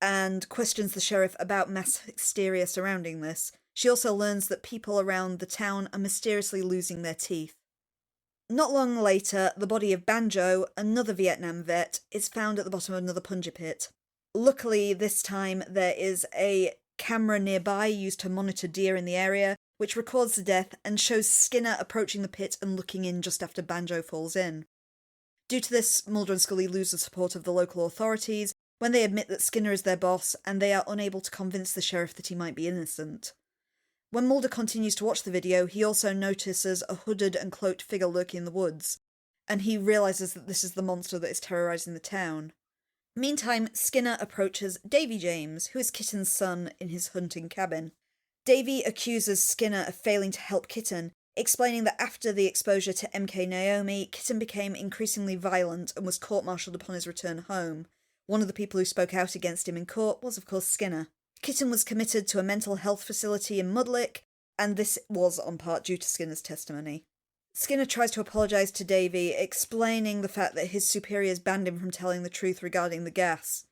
and questions the sheriff about mass hysteria surrounding this. She also learns that people around the town are mysteriously losing their teeth. Not long later, the body of Banjo, another Vietnam vet, is found at the bottom of another plunger pit. Luckily, this time there is a camera nearby used to monitor deer in the area, which records the death and shows Skinner approaching the pit and looking in just after Banjo falls in. Due to this, Mulder and Scully lose the support of the local authorities when they admit that Skinner is their boss, and they are unable to convince the sheriff that he might be innocent. When Mulder continues to watch the video, he also notices a hooded and cloaked figure lurking in the woods, and he realises that this is the monster that is terrorising the town. Meantime, Skinner approaches Davy James, who is Kitten's son, in his hunting cabin. Davy accuses Skinner of failing to help Kitten, explaining that after the exposure to MK Naomi, Kitten became increasingly violent and was court-martialed upon his return home. One of the people who spoke out against him in court was, of course, Skinner. Kitten was committed to a mental health facility in Mudlick, and this was on part due to Skinner's testimony. Skinner tries to apologise to Davy, explaining the fact that his superiors banned him from telling the truth regarding the gas.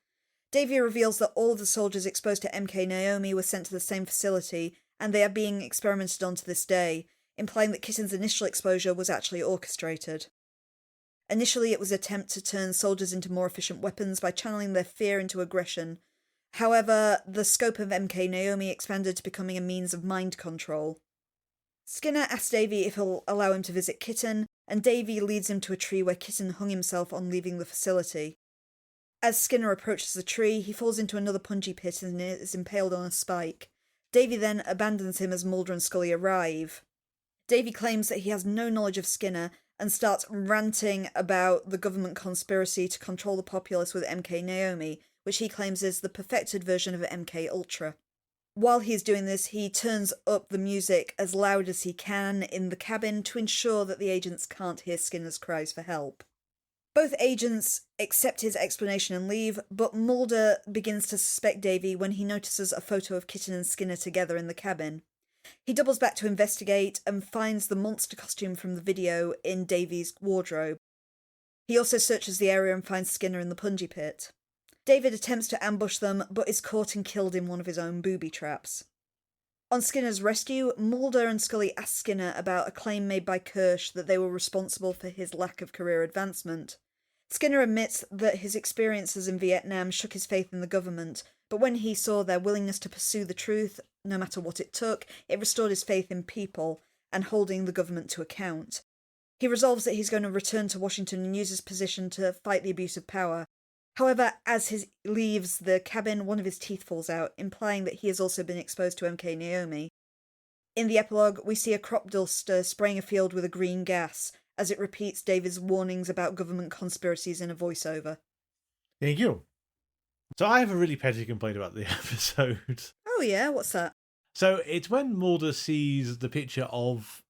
Davy reveals that all of the soldiers exposed to MK Naomi were sent to the same facility, and they are being experimented on to this day, implying that Kitten's initial exposure was actually orchestrated. Initially, it was an attempt to turn soldiers into more efficient weapons by channeling their fear into aggression. However, the scope of MK Naomi expanded to becoming a means of mind control. Skinner asks Davy if he'll allow him to visit Kitten, and Davy leads him to a tree where Kitten hung himself on leaving the facility. As Skinner approaches the tree, he falls into another punji pit and is impaled on a spike. Davy then abandons him as Mulder and Scully arrive. Davy claims that he has no knowledge of Skinner and starts ranting about the government conspiracy to control the populace with MK Naomi, which he claims is the perfected version of MK Ultra. While he's doing this, he turns up the music as loud as he can in the cabin to ensure that the agents can't hear Skinner's cries for help. Both agents accept his explanation and leave, but Mulder begins to suspect Davy when he notices a photo of Kitten and Skinner together in the cabin. He doubles back to investigate and finds the monster costume from the video in Davy's wardrobe. He also searches the area and finds Skinner in the punji pit. David attempts to ambush them, but is caught and killed in one of his own booby traps. On Skinner's rescue, Mulder and Scully ask Skinner about a claim made by Kirsch that they were responsible for his lack of career advancement. Skinner admits that his experiences in Vietnam shook his faith in the government, but when he saw their willingness to pursue the truth, no matter what it took, it restored his faith in people and holding the government to account. He resolves that he's going to return to Washington and use his position to fight the abuse of power. However, as he leaves the cabin, one of his teeth falls out, implying that he has also been exposed to MK Naomi. In the epilogue, we see a crop duster spraying a field with a green gas, as it repeats David's warnings about government conspiracies in a voiceover. Thank you. So I have a really petty complaint about the episode. Oh yeah, what's that? So it's when Mulder sees the picture of...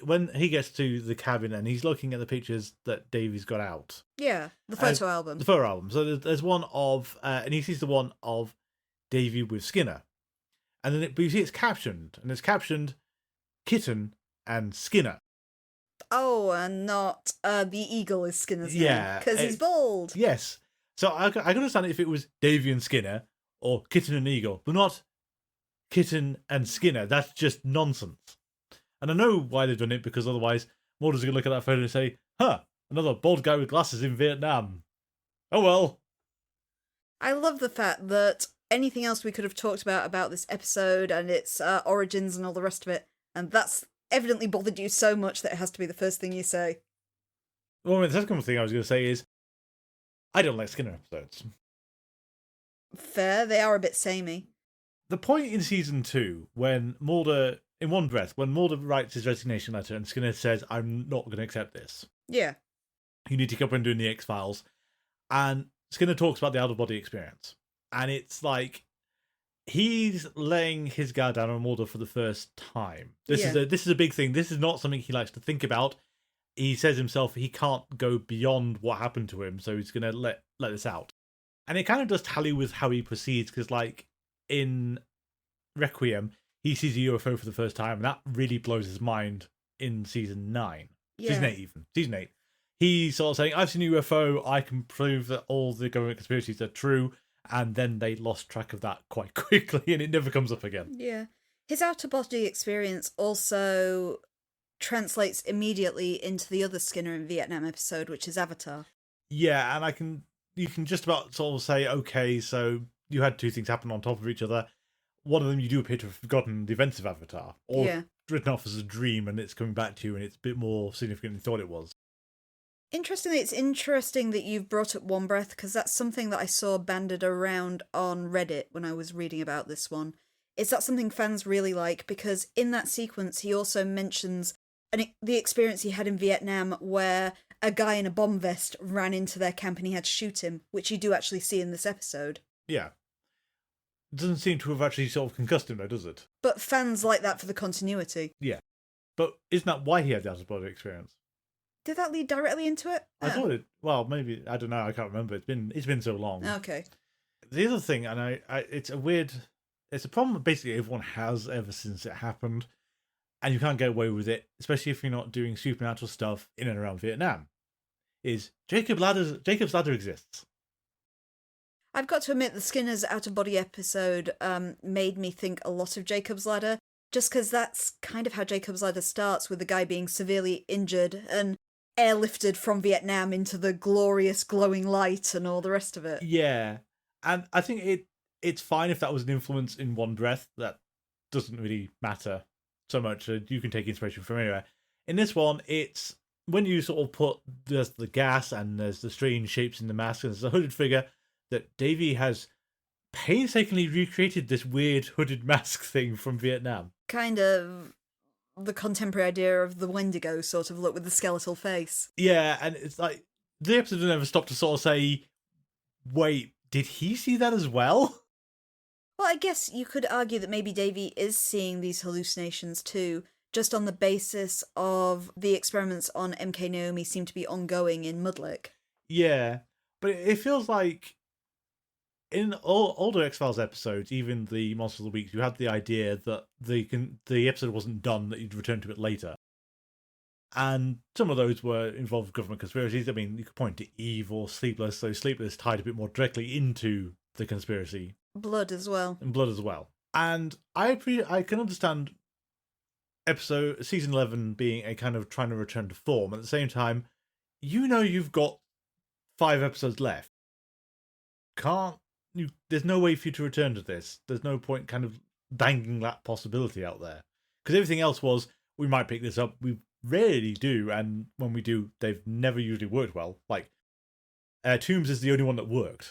when he gets to the cabin and he's looking at the pictures that Davy's got out. Yeah, the photo album. The photo album. So there's one of... and he sees the one of Davy with Skinner. And then but you see it's captioned. And it's captioned Kitten and Skinner. Oh, and not the eagle is Skinner's name. Yeah, Because he's bald. Yes. So I can understand if it was Davy and Skinner or Kitten and Eagle, but not Kitten and Skinner. That's just nonsense. And I know why they've done it, because otherwise Mulder's going to look at that photo and say, huh, another bald guy with glasses in Vietnam. Oh well. I love the fact that anything else we could have talked about this episode and its origins and all the rest of it, and that's evidently bothered you so much that it has to be the first thing you say. Well, the second thing I was going to say is, I don't like Skinner episodes. Fair, they are a bit samey. The point in season 2, when Mulder, in one breath, when Mulder writes his resignation letter and Skinner says, I'm not going to accept this. Yeah. You need to keep on doing the X-Files. And Skinner talks about the out-of-body experience. And it's like, he's laying his guard down on Mulder for the first time. This is a big thing. This is not something he likes to think about. He says himself he can't go beyond what happened to him, so he's going to let this out. And it kind of does tally with how he proceeds, because like in Requiem, he sees a UFO for the first time, and that really blows his mind in season 9. Yeah. Season 8 even. Season 8. He's sort of saying, I've seen a UFO, I can prove that all the government conspiracies are true, and then they lost track of that quite quickly, and it never comes up again. Yeah. His out-of-body experience also translates immediately into the other Skinner in Vietnam episode, which is Avatar. Yeah, and you can just about sort of say, okay, so you had two things happen on top of each other. One of them you do appear to have forgotten the events of Avatar, or written off as a dream, and it's coming back to you, and it's a bit more significant than you thought it was. Interestingly, it's interesting that you've brought up One Breath, because that's something that I saw banded around on Reddit when I was reading about this one. Is that something fans really like? Because in that sequence, he also mentions the experience he had in Vietnam, where a guy in a bomb vest ran into their camp and he had to shoot him, which you do actually see in this episode. Yeah. It doesn't seem to have actually sort of concussed him, though, does it? But fans like that for the continuity. Yeah. But isn't that why he had the out-of-body experience? Did that lead directly into it? I thought it. Well, maybe, I don't know. I can't remember. It's been so long. Okay. The other thing, and it's a problem that basically everyone has ever since it happened, and you can't get away with it, especially if you're not doing supernatural stuff in and around Vietnam, is Jacob's Ladder exists. I've got to admit, the Skinner's out-of-body episode made me think a lot of Jacob's Ladder, just because that's kind of how Jacob's Ladder starts, with the guy being severely injured and airlifted from Vietnam into the glorious glowing light and all the rest of it. Yeah, and I think it's fine if that was an influence in One Breath. That doesn't really matter so much. You can take inspiration from anywhere. In this one, it's when you sort of put there's the gas and there's the strange shapes in the mask and there's a hooded figure, that Davy has painstakingly recreated this weird hooded mask thing from Vietnam. Kind of the contemporary idea of the Wendigo sort of look with the skeletal face. Yeah, and it's like, the episode never stopped to sort of say, wait, did he see that as well? Well, I guess you could argue that maybe Davy is seeing these hallucinations too, just on the basis of the experiments on MK Naomi seem to be ongoing in Mudlick. Yeah, but it feels like in all older X-Files episodes, even the Monster of the Week, you had the idea that the episode wasn't done, that you'd return to it later. And some of those were involved with government conspiracies. I mean, you could point to Eve or Sleepless, so Sleepless tied a bit more directly into the conspiracy. Blood as well. And Blood as well. And I can understand season 11 being a kind of trying to return to form. At the same time, you've got 5 episodes left. There's no way for you to return to this. There's no point kind of dangling that possibility out there. Because everything else was, we might pick this up. We rarely do, and when we do, they've never usually worked well. Like, Tombs is the only one that worked.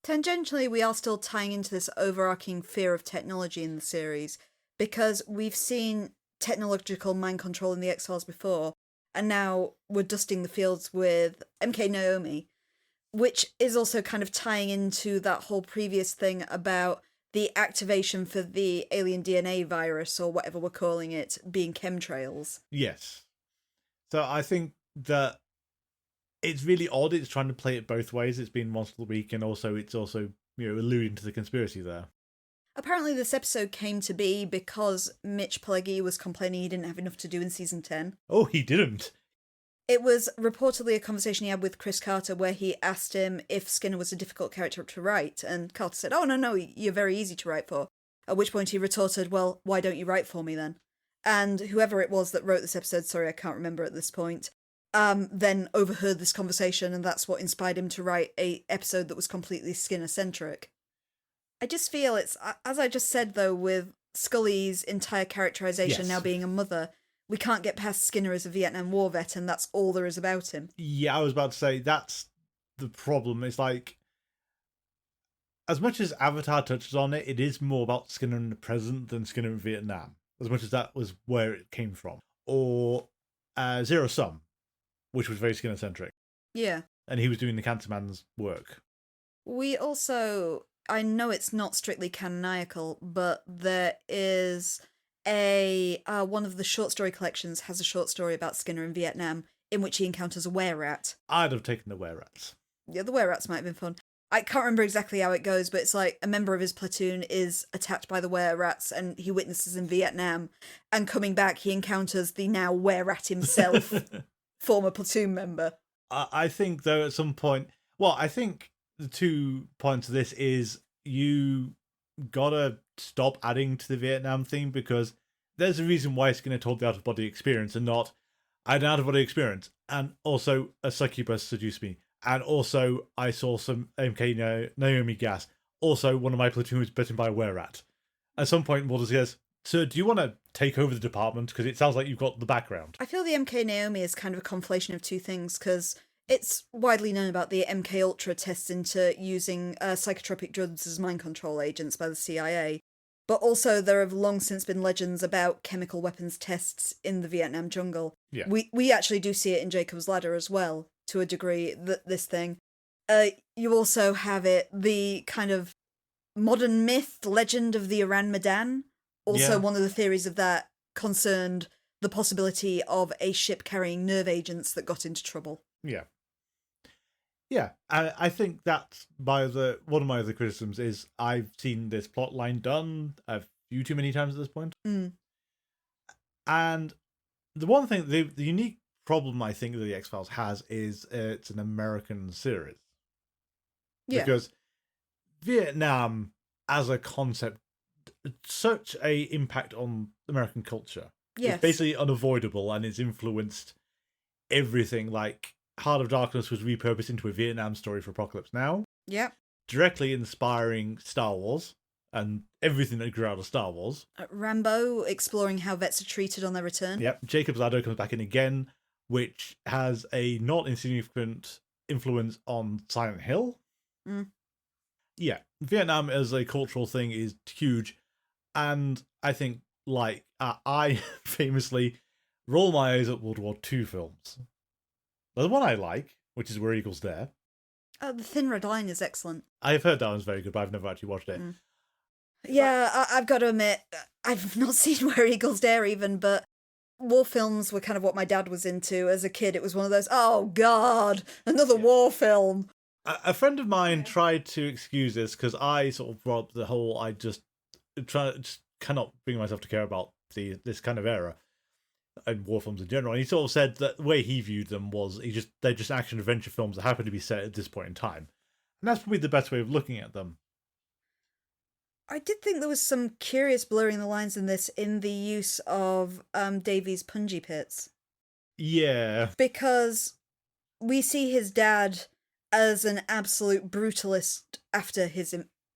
Tangentially, we are still tying into this overarching fear of technology in the series, because we've seen technological mind control in the X-Files before, and now we're dusting the fields with MK Naomi, which is also kind of tying into that whole previous thing about the activation for the alien DNA virus, or whatever we're calling it, being chemtrails. Yes. So I think that it's really odd. It's trying to play it both ways. It's been Monster of the Week, and it's also alluding to the conspiracy there. Apparently this episode came to be because Mitch Pileggi was complaining he didn't have enough to do in season 10. Oh, he didn't. It was reportedly a conversation he had with Chris Carter where he asked him if Skinner was a difficult character to write, and Carter said, "Oh, no, you're very easy to write for." At which point he retorted, "Well, why don't you write for me then?" And whoever it was that wrote this episode, sorry, I can't remember at this point, then overheard this conversation, and that's what inspired him to write a episode that was completely Skinner-centric. I just feel it's, as I just said though, with Scully's entire characterization now being a mother, we can't get past Skinner as a Vietnam War vet, and that's all there is about him. Yeah, I was about to say, that's the problem. It's like, as much as Avatar touches on it, it is more about Skinner in the present than Skinner in Vietnam, as much as that was where it came from. Or Zero Sum, which was very Skinner-centric. Yeah. And he was doing the Cancer Man's work. We also, I know it's not strictly canonical, but there is one of the short story collections has a short story about Skinner in Vietnam in which he encounters a were-rat. I'd have taken the were-rats. Yeah, the were-rats might have been fun. I can't remember exactly how it goes, but it's like a member of his platoon is attacked by the were-rats and he witnesses in Vietnam, and coming back he encounters the now were-rat himself, former platoon member. I think, though, at some point... Well, I think the 2 points of this is you gotta stop adding to the Vietnam theme, because there's a reason why Skinner told the out-of-body experience and not, I had an out-of-body experience, and also a succubus seduced me, and also I saw some MK Naomi gas, also one of my platoon was bitten by a were-rat. At some point, Waters says, "Sir, do you want to take over the department? Because it sounds like you've got the background." I feel the MK Naomi is kind of a conflation of two things, because it's widely known about the MK Ultra tests into using psychotropic drugs as mind control agents by the CIA. But also there have long since been legends about chemical weapons tests in the Vietnam jungle. Yeah. We actually do see it in Jacob's Ladder as well, to a degree, this thing. You also have the kind of modern myth, legend of the Iran Medan. Also, one of the theories of that concerned the possibility of a ship carrying nerve agents that got into trouble. Yeah. Yeah, I think that's one of my other criticisms is I've seen this plot line done a few too many times at this point. Mm. And the one thing, the unique problem I think that the X-Files has is it's an American series. Yeah. Because Vietnam as a concept, such a impact on American culture. Yes. It's basically unavoidable, and it's influenced everything. Like, Heart of Darkness was repurposed into a Vietnam story for Apocalypse Now. Yep. Directly inspiring Star Wars and everything that grew out of Star Wars. Rambo, exploring how vets are treated on their return. Yep. Jacob's Ladder comes back in again, which has a not insignificant influence on Silent Hill. Mm. Yeah. Vietnam as a cultural thing is huge. And I think, like, I famously roll my eyes at World War II films. The one I like, which is Where Eagles Dare. Oh, The Thin Red Line is excellent. I've heard that one's very good, but I've never actually watched it. Mm. Yeah, I've got to admit, I've not seen Where Eagles Dare even, but war films were kind of what my dad was into. As a kid, it was one of those, oh God, another war film. A friend of mine tried to excuse this because I sort of brought up the whole, I just cannot bring myself to care about this kind of era. And war films in general, and he sort of said that the way he viewed them was they're just action adventure films that happen to be set at this point in time, and that's probably the best way of looking at them. I did think there was some curious blurring the lines in this in the use of Davy's punji pits. Yeah, because we see his dad as an absolute brutalist after his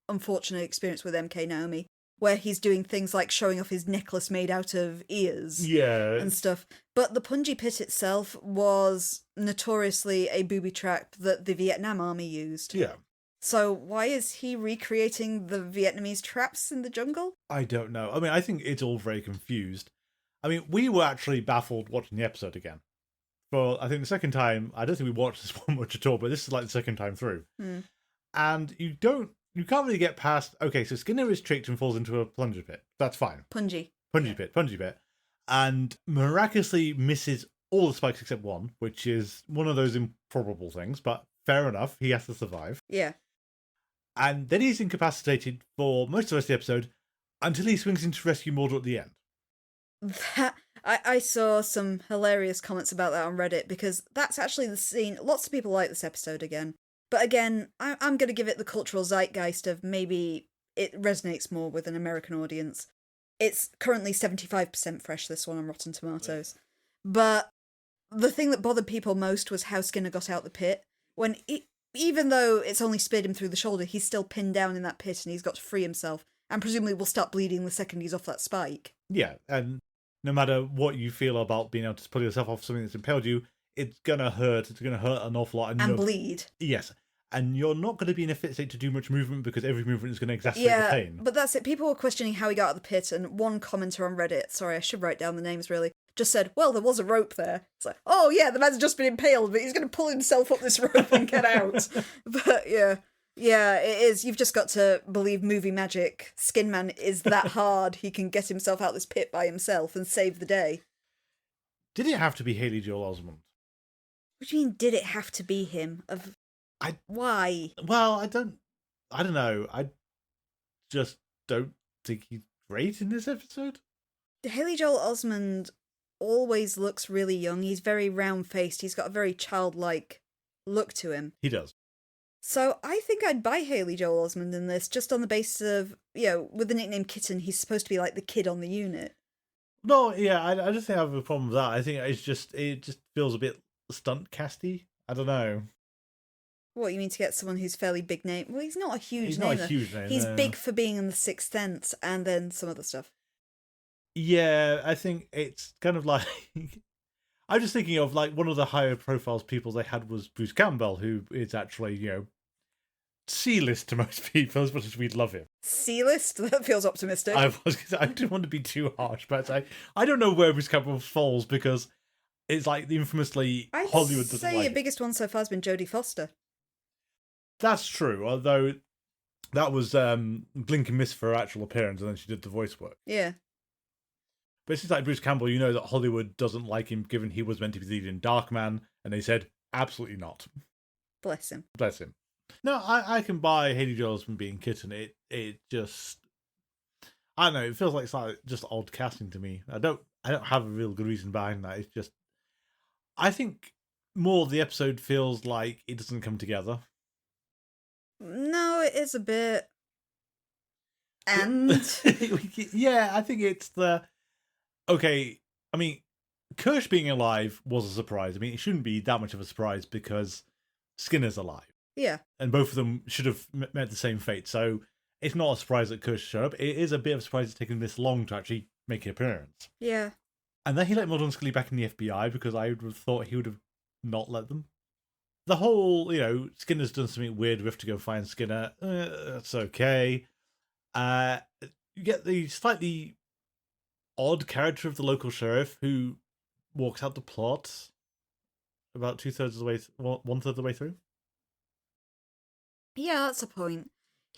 unfortunate experience with MK Naomi, where he's doing things like showing off his necklace made out of ears and stuff. But the punji pit itself was notoriously a booby trap that the Vietnam Army used. Yeah. So why is he recreating the Vietnamese traps in the jungle? I don't know. I mean, I think it's all very confused. I mean, we were actually baffled watching the episode again. For, I think, the second time, I don't think we watched this one much at all, but this is like the second time through. Mm. And you can't really get past, okay, so Skinner is tricked and falls into a plunger pit. That's fine. Punji pit. And miraculously misses all the spikes except one, which is one of those improbable things, but fair enough, he has to survive. Yeah. And then he's incapacitated for most of the rest of the episode until he swings in to rescue Mordor at the end. I saw some hilarious comments about that on Reddit because that's actually the scene. Lots of people like this episode again. But again, I'm going to give it the cultural zeitgeist of maybe it resonates more with an American audience. It's currently 75% fresh, this one, on Rotten Tomatoes. But the thing that bothered people most was how Skinner got out the pit. When even though it's only speared him through the shoulder, he's still pinned down in that pit and he's got to free himself. And presumably will start bleeding the second he's off that spike. Yeah, and no matter what you feel about being able to pull yourself off something that's impaled you, it's going to hurt. It's going to hurt an awful lot. And bleed. Yes. And you're not going to be in a fit state to do much movement because every movement is going to exacerbate the pain. But that's it. People were questioning how he got out of the pit, and one commenter on Reddit, sorry, I should write down the names really, just said, well, there was a rope there. It's like, oh yeah, the man's just been impaled, but he's going to pull himself up this rope and get out. But yeah, it is. You've just got to believe movie magic. Skin Man is that hard. He can get himself out this pit by himself and save the day. Did it have to be Haley Joel Osment? What do you mean, did it have to be him? Why? Well, I don't know. I just don't think he's great in this episode. Haley Joel Osment always looks really young. He's very round-faced. He's got a very childlike look to him. He does. So I think I'd buy Haley Joel Osment in this just on the basis of, with the nickname Kitten, he's supposed to be like the kid on the unit. No, yeah, I just think I have a problem with that. I think it just feels a bit stunt casty. I don't know. What, you mean to get someone who's fairly big name? Well, he's not a huge name. He's not a huge name. He's big for being in The Sixth Sense and then some other stuff. Yeah, I think it's kind of like... I'm just thinking of, like, one of the higher profiles people they had was Bruce Campbell, who is actually, C-list to most people, as much as we'd love him. C-list? That feels optimistic. I didn't want to be too harsh, but I don't know where Bruce Campbell falls, because it's like infamously Hollywood doesn't like I'd say your it. biggest one so far has been Jodie Foster. That's true, although that was blink and miss for her actual appearance, and then she did the voice work. Yeah. But it's just like Bruce Campbell, you know that Hollywood doesn't like him, given he was meant to be leading Darkman, and they said, absolutely not. Bless him. Bless him. No, I can buy Haley Joel Osment being Kitten. It just... I don't know, it feels like it's like just odd casting to me. I don't have a real good reason behind that. It's just... I think more of the episode feels like it doesn't come together. No, it is a bit. And yeah, I think it's the okay. I mean, Kirsch being alive was a surprise. I mean, it shouldn't be that much of a surprise because Skinner's alive. Yeah, and both of them should have met the same fate. So it's not a surprise that Kirsch showed up. It is a bit of a surprise it's taken this long to actually make an appearance. Yeah, and then he let Mulder and Scully back in the FBI because I would have thought he would have not let them. The whole, Skinner's done something weird. We have to go find Skinner. That's okay. You get the slightly odd character of the local sheriff who walks out the plot about 2/3 of the way, 1/3 of the way through. Yeah, that's a point.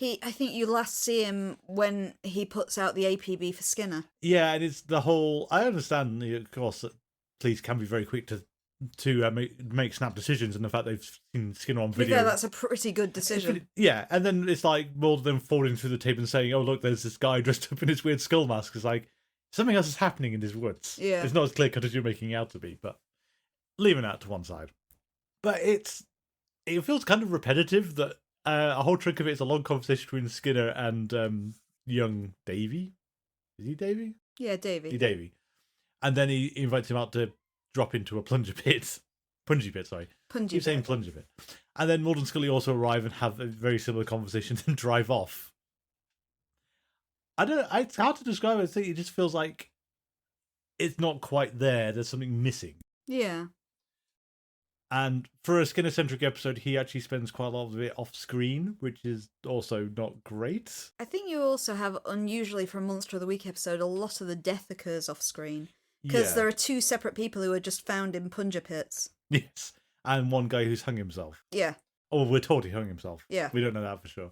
I think you last see him when he puts out the APB for Skinner. Yeah, and it's the whole. I understand, of course, that police can be very quick to make snap decisions, and the fact they've seen Skinner on video. Yeah, that's a pretty good decision. Yeah, and then it's like more than falling through the tape and saying, "Oh, look, there's this guy dressed up in his weird skull mask." It's like something else is happening in his woods. Yeah, it's not as clear cut as you're making it out to be, but leaving that to one side. But it feels kind of repetitive that a whole chunk of it is a long conversation between Skinner and young Davy. Is he Davy? Yeah, Davy. Davy, and then he invites him out to drop into a punji pit, sorry. Keep saying plunger pit. And then Mulder and Scully also arrive and have a very similar conversation and drive off. It's hard to describe it. I think it just feels like it's not quite there. There's something missing. Yeah. And for a Skinner-centric episode, he actually spends quite a lot of it off screen, which is also not great. I think you also have, unusually for a Monster of the Week episode, a lot of the death occurs off screen. Because there are two separate people who are just found in plunger pits. Yes, and one guy who's hung himself. Yeah. Oh, we're told he hung himself. Yeah. We don't know that for sure.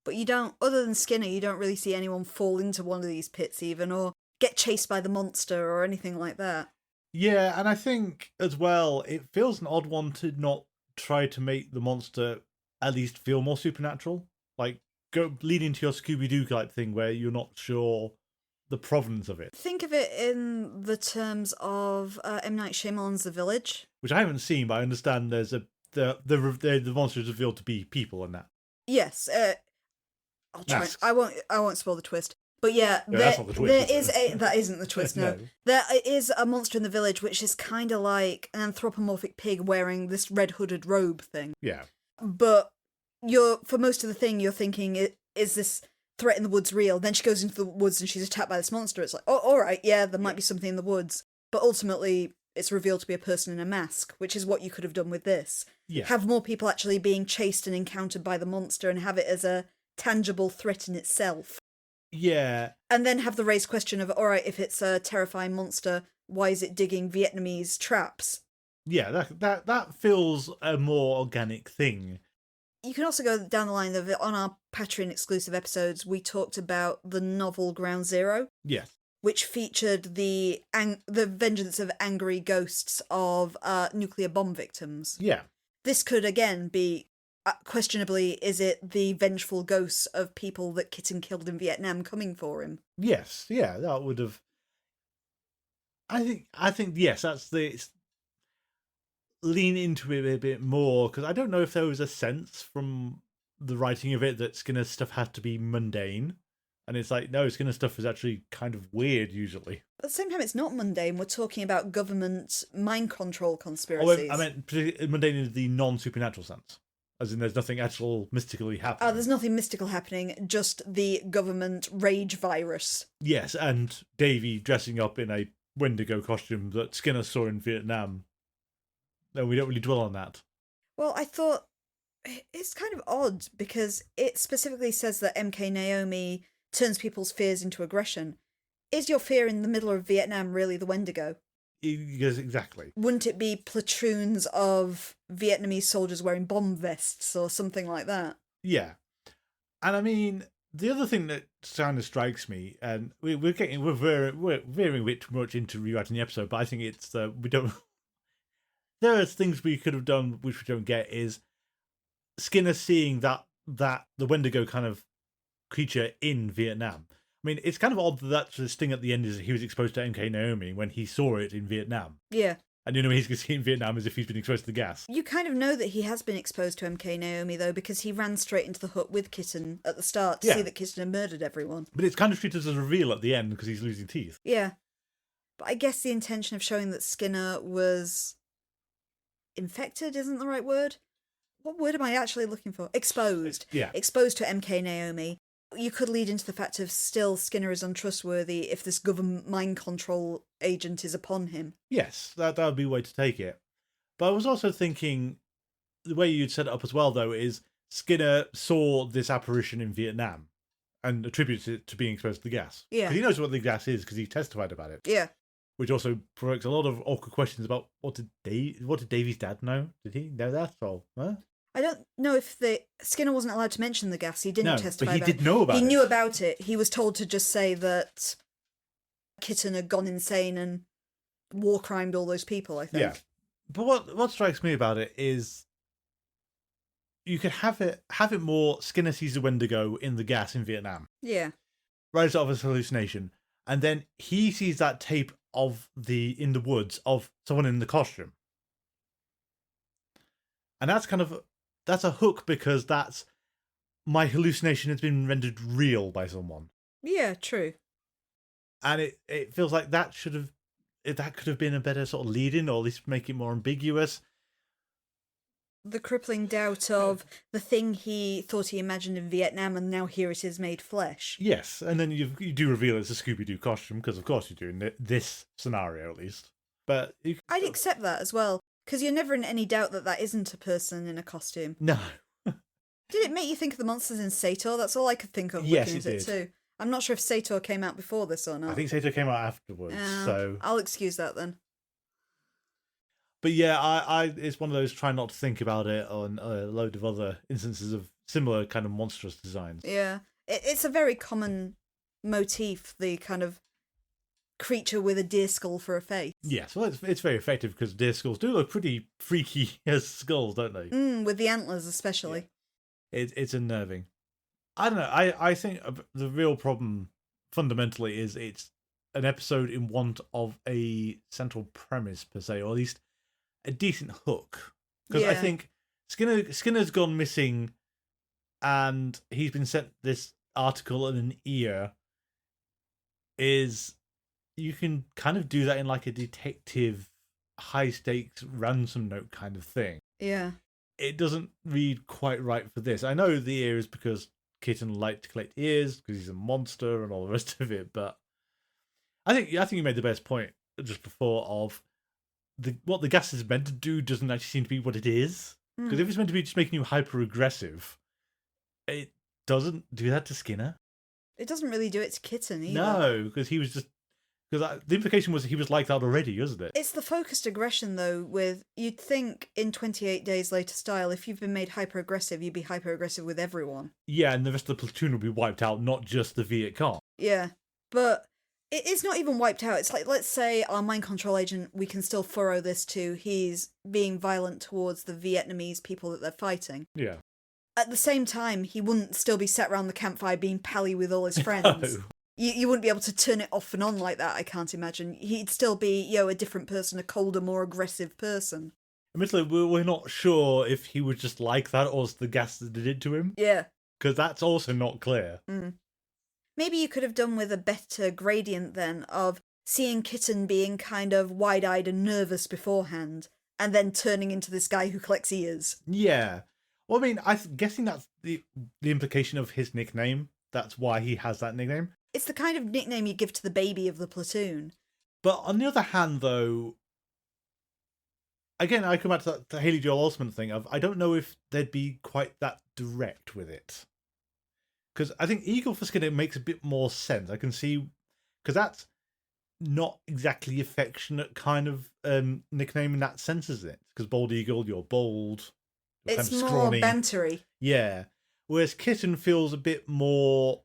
But you don't, other than Skinner, you don't really see anyone fall into one of these pits even, or get chased by the monster or anything like that. Yeah, and I think, as well, it feels an odd one to not try to make the monster at least feel more supernatural. Like, go lead into your Scooby-Doo type thing where you're not sure the provenance of it. Think of it in the terms of M. Night Shyamalan's The Village. Which I haven't seen, but I understand there's the monster is revealed to be people in that. Yes, I'll try. Masks. I won't spoil the twist. But yeah, that's not the twist, that isn't the twist. No. There is a monster in the village which is kind of like an anthropomorphic pig wearing this red hooded robe thing. Yeah. But for most of the thing, you're thinking, is this threat in the woods real? Then she goes into the woods and she's attacked by this monster. It's like, oh, all right, yeah, there might be something in the woods. But ultimately, it's revealed to be a person in a mask, which is what you could have done with this. Yeah. Have more people actually being chased and encountered by the monster and have it as a tangible threat in itself. Yeah. And then have the raised question of, all right, if it's a terrifying monster, why is it digging Vietnamese traps? Yeah, that feels a more organic thing. You can also go down the line of it. On our Patreon exclusive episodes, we talked about the novel Ground Zero. Yes. Which featured the vengeance of angry ghosts of nuclear bomb victims. Yeah. This could, again, be, questionably, is it the vengeful ghosts of people that Kitten killed in Vietnam coming for him? Yes, yeah, that would have... I think yes, that's the... Lean into it a bit more, because I don't know if there was a sense from the writing of it that Skinner's stuff had to be mundane. And it's like, no, Skinner's stuff is actually kind of weird, usually. But at the same time, it's not mundane. We're talking about government mind control conspiracies. I meant mundane in the non-supernatural sense. As in, there's nothing actual mystically happening. Oh, there's nothing mystical happening, just the government rage virus. Yes, and Davy dressing up in a Wendigo costume that Skinner saw in Vietnam. No, we don't really dwell on that. Well, I thought it's kind of odd because it specifically says that MK Naomi turns people's fears into aggression. Is your fear in the middle of Vietnam really the Wendigo? Yes, exactly. Wouldn't it be platoons of Vietnamese soldiers wearing bomb vests or something like that? Yeah. And I mean, the other thing that kind of strikes me, and we're veering a bit too much into rewriting the episode, but I think it's we don't. There are things we could have done which we don't get. Is Skinner seeing that the Wendigo kind of creature in Vietnam? I mean, it's kind of odd that the sting at the end is he was exposed to MK Naomi when he saw it in Vietnam. Yeah. And he's going to see it in Vietnam as if he's been exposed to the gas. You kind of know that he has been exposed to MK Naomi, though, because he ran straight into the hut with Kitten at the start to see that Kitten had murdered everyone. But it's kind of treated as a reveal at the end because he's losing teeth. Yeah. But I guess the intention of showing that Skinner was infected isn't the right word. What word am I actually looking for? Exposed. Yeah. Exposed to MK Naomi. You could lead into the fact of still Skinner is untrustworthy if this government mind control agent is upon him. Yes, that would be a way to take it. But I was also thinking, the way you'd set it up as well, though, is Skinner saw this apparition in Vietnam and attributes it to being exposed to the gas. Yeah. 'Cause he knows what the gas is because he testified about it. Yeah. Which also provokes a lot of awkward questions about what did Davy's dad know? Did he know that? Or, huh? I don't know if Skinner wasn't allowed to mention the gas. He didn't testify but he about did know about it. He knew about it. He was told to just say that Kitten had gone insane and war crimed all those people, I think. Yeah. But what strikes me about it is you could have it more Skinner sees the Wendigo in the gas in Vietnam. Yeah. Rises out of his hallucination. And then he sees that tape in the woods of someone in the costume. And that's a hook because that's my hallucination has been rendered real by someone. Yeah, true. And it feels like that could have been a better sort of lead-in, or at least make it more ambiguous. The crippling doubt of the thing he thought he imagined in Vietnam, and now here it is made flesh. Yes, and then you do reveal it's a Scooby-Doo costume, because of course you do, in this scenario at least. But I'd accept that as well, because you're never in any doubt that isn't a person in a costume. No. Did it make you think of the monsters in Sator? That's all I could think of looking at it too. I'm not sure if Sator came out before this or not. I think Sator came out afterwards, so... I'll excuse that then. But yeah, I it's one of those try not to think about it on a load of other instances of similar kind of monstrous designs. Yeah. It's a very common motif, the kind of creature with a deer skull for a face. Yes, well, it's very effective because deer skulls do look pretty freaky as skulls, don't they? With the antlers especially. Yeah. It's unnerving. I don't know. I think the real problem fundamentally is it's an episode in want of a central premise per se, or at least a decent hook. Because I think Skinner's gone missing, and he's been sent this article in an ear. Is you can kind of do that in like a detective, high stakes ransom note kind of thing. Yeah. It doesn't read quite right for this. I know the ear is because Kitten liked to collect ears because he's a monster and all the rest of it, but I think you made the best point just before of what the gas is meant to do doesn't actually seem to be what it is. Because if it's meant to be just making you hyper aggressive, it doesn't do that to Skinner. It doesn't really do it to Kitten either. No, because he was just because the implication was he was like that already, isn't it? It's the focused aggression though. You'd think in 28 Days Later style, if you've been made hyper aggressive, you'd be hyper aggressive with everyone. Yeah, and the rest of the platoon will be wiped out, not just the Viet Cong. Yeah, but it's not even wiped out. It's like, let's say our mind control agent, we can still furrow this to he's being violent towards the Vietnamese people that they're fighting. Yeah. At the same time, he wouldn't still be sat around the campfire being pally with all his friends. No. You wouldn't be able to turn it off and on like that, I can't imagine. He'd still be, a different person, a colder, more aggressive person. Admittedly, we're not sure if he was just like that or it's the gas that did it to him. Yeah. Because that's also not clear. Maybe you could have done with a better gradient then of seeing Kitten being kind of wide-eyed and nervous beforehand, and then turning into this guy who collects ears. Yeah. Well, I mean, I'm guessing that's the implication of his nickname. That's why he has that nickname. It's the kind of nickname you give to the baby of the platoon. But on the other hand, though, again, I come back to the Haley Joel Osment thing of I don't know if they'd be quite that direct with it. Because I think Eagle for Skinner makes a bit more sense. I can see, because that's not exactly affectionate kind of nickname in that sense, is it? Because Bald Eagle, you're bold. You're It's kind of more scrawny. bantery. Yeah. Whereas Kitten feels a bit more,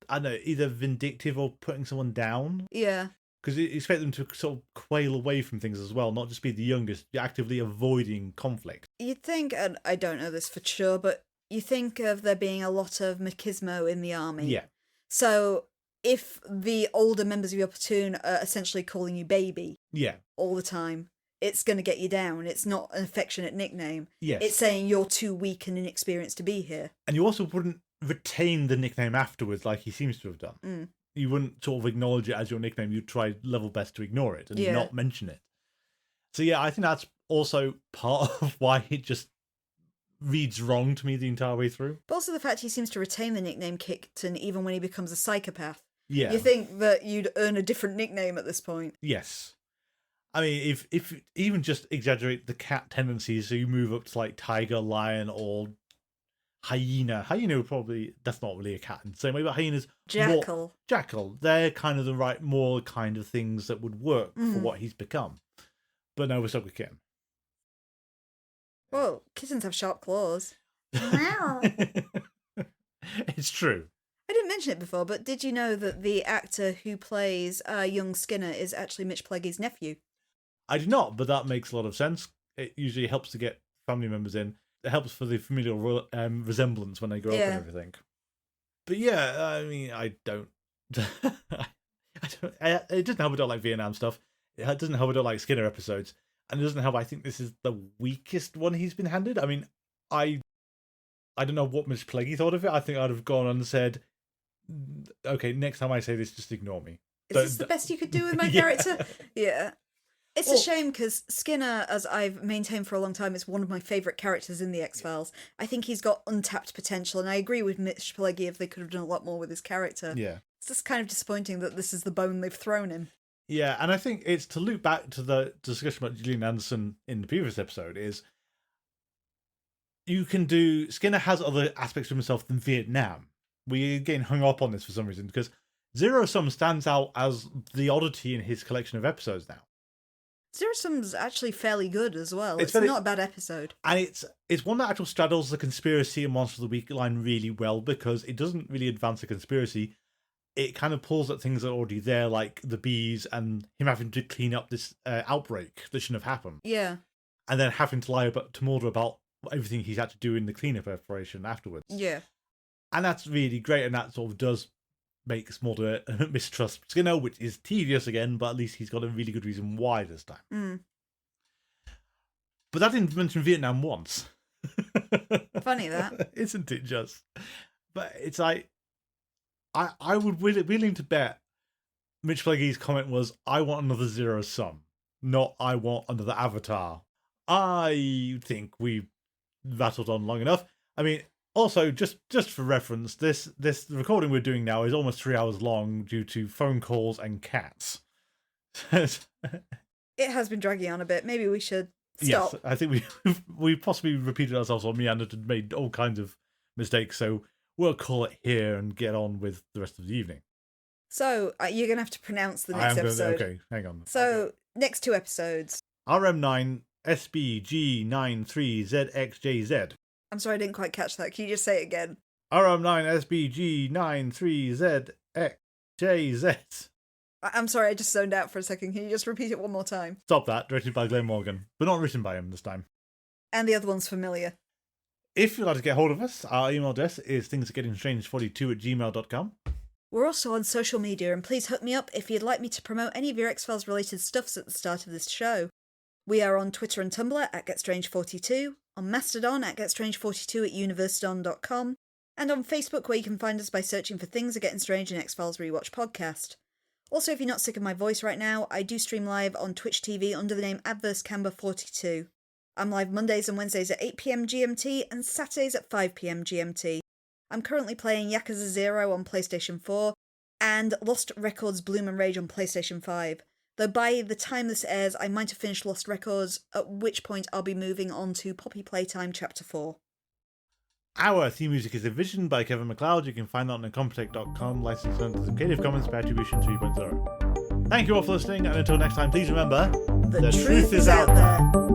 I don't know, either vindictive or putting someone down. Yeah. Because you expect them to sort of quail away from things as well, not just be the youngest, you're actively avoiding conflict. You'd think, and I don't know this for sure, but you think of there being a lot of machismo in the army. Yeah. So if the older members of your platoon are essentially calling you baby Yeah. all the time, it's going to get you down. It's not an affectionate nickname. Yes. It's saying you're too weak and inexperienced to be here. And you also wouldn't retain the nickname afterwards like he seems to have done. You wouldn't sort of acknowledge it as your nickname. You'd try level best to ignore it and not mention it. So yeah, I think that's also part of why it just reads wrong to me the entire way through. But also the fact he seems to retain the nickname Kitten even when he becomes a psychopath. Yeah. You think that you'd earn a different nickname at this point. Yes. I mean, if even just exaggerate the cat tendencies, so you move up to like tiger, lion, or hyena. Hyena would probably, that's not really a cat in the same way, but hyenas... Jackal. Jackal. They're kind of the right, more kind of things that would work for what he's become. But no, we're stuck with Kitten. Whoa, kittens have sharp claws. It's true. I didn't mention it before, but did you know that the actor who plays young Skinner is actually Mitch Pileggi's nephew? I did not, but that makes a lot of sense. It usually helps to get family members in. It helps for the familial resemblance when they grow up and everything. But yeah, I mean, I don't... it doesn't help I don't like Vietnam stuff. It doesn't help I don't like Skinner episodes. And it doesn't help I think this is the weakest one he's been handed. I mean, I don't know what Mitch Pileggi thought of it. I think I'd have gone and said, okay, next time I say this, just ignore me. Is this the best you could do with my character? Yeah. It's a shame because Skinner, as I've maintained for a long time, is one of my favourite characters in the X-Files. I think he's got untapped potential, and I agree with Mitch Pileggi if they could have done a lot more with his character. Yeah. It's just kind of disappointing that this is the bone they've thrown him. Yeah, and I think it's to loop back to the discussion about Gillian Anderson in the previous episode is you can do... Skinner has other aspects of himself than Vietnam. We again hung up on this for some reason because Zero Sum stands out as the oddity in his collection of episodes now. Zero Sum's actually fairly good as well. It's very, not a bad episode. And it's one that actually straddles the conspiracy and Monster of the Week line really well because it doesn't really advance the conspiracy. It kind of pulls at things that are already there, like the bees and him having to clean up this outbreak that shouldn't have happened. Yeah. And then having to lie to Mulder about everything he's had to do in the cleanup operation afterwards. Yeah. And that's really great, and that sort of does makes Mulder mistrust Skinner, which is tedious again, but at least he's got a really good reason why this time. Mm. But that didn't mention Vietnam once. Funny that. Isn't it just? But it's like, I would willing to bet Mitch Pileggi's comment was, I want another Zero Sum, not I want another Avatar. I think we've rattled on long enough. I mean, also, just for reference, this recording we're doing now is almost 3 hours long due to phone calls and cats. It has been dragging on a bit. Maybe we should stop. Yes, I think we possibly repeated ourselves or meandered and made all kinds of mistakes, so we'll call it here and get on with the rest of the evening. So, you're going to have to pronounce the next episode. Okay, hang on. So, okay. Next 2 episodes. RM9 SBG93ZXJZ. I'm sorry, I didn't quite catch that. Can you just say it again? RM9 SBG93ZXJZ. I'm sorry, I just zoned out for a second. Can you just repeat it one more time? Stop that. Directed by Glenn Morgan, but not written by him this time. And the other one's familiar. If you'd like to get hold of us, our email address is thingsargettingstrange42@gmail.com. We're also on social media, and please hook me up if you'd like me to promote any of your X-Files related stuffs at the start of this show. We are on Twitter and Tumblr at GetStrange42, on Mastodon at GetStrange42 at universedon.com, and on Facebook where you can find us by searching for Things Are Getting Strange and X-Files Rewatch Podcast. Also, if you're not sick of my voice right now, I do stream live on Twitch TV under the name AdverseCamber42. I'm live Mondays and Wednesdays at 8pm GMT and Saturdays at 5pm GMT. I'm currently playing Yakuza 0 on PlayStation 4 and Lost Records Bloom and Rage on PlayStation 5. Though by the time this airs, I might have finished Lost Records, at which point I'll be moving on to Poppy Playtime Chapter 4. Our theme music is Vision by Kevin MacLeod. You can find that on incompetech.com, licensed under the Creative Commons by Attribution 3.0. Thank you all for listening, and until next time, please remember, The truth is out there.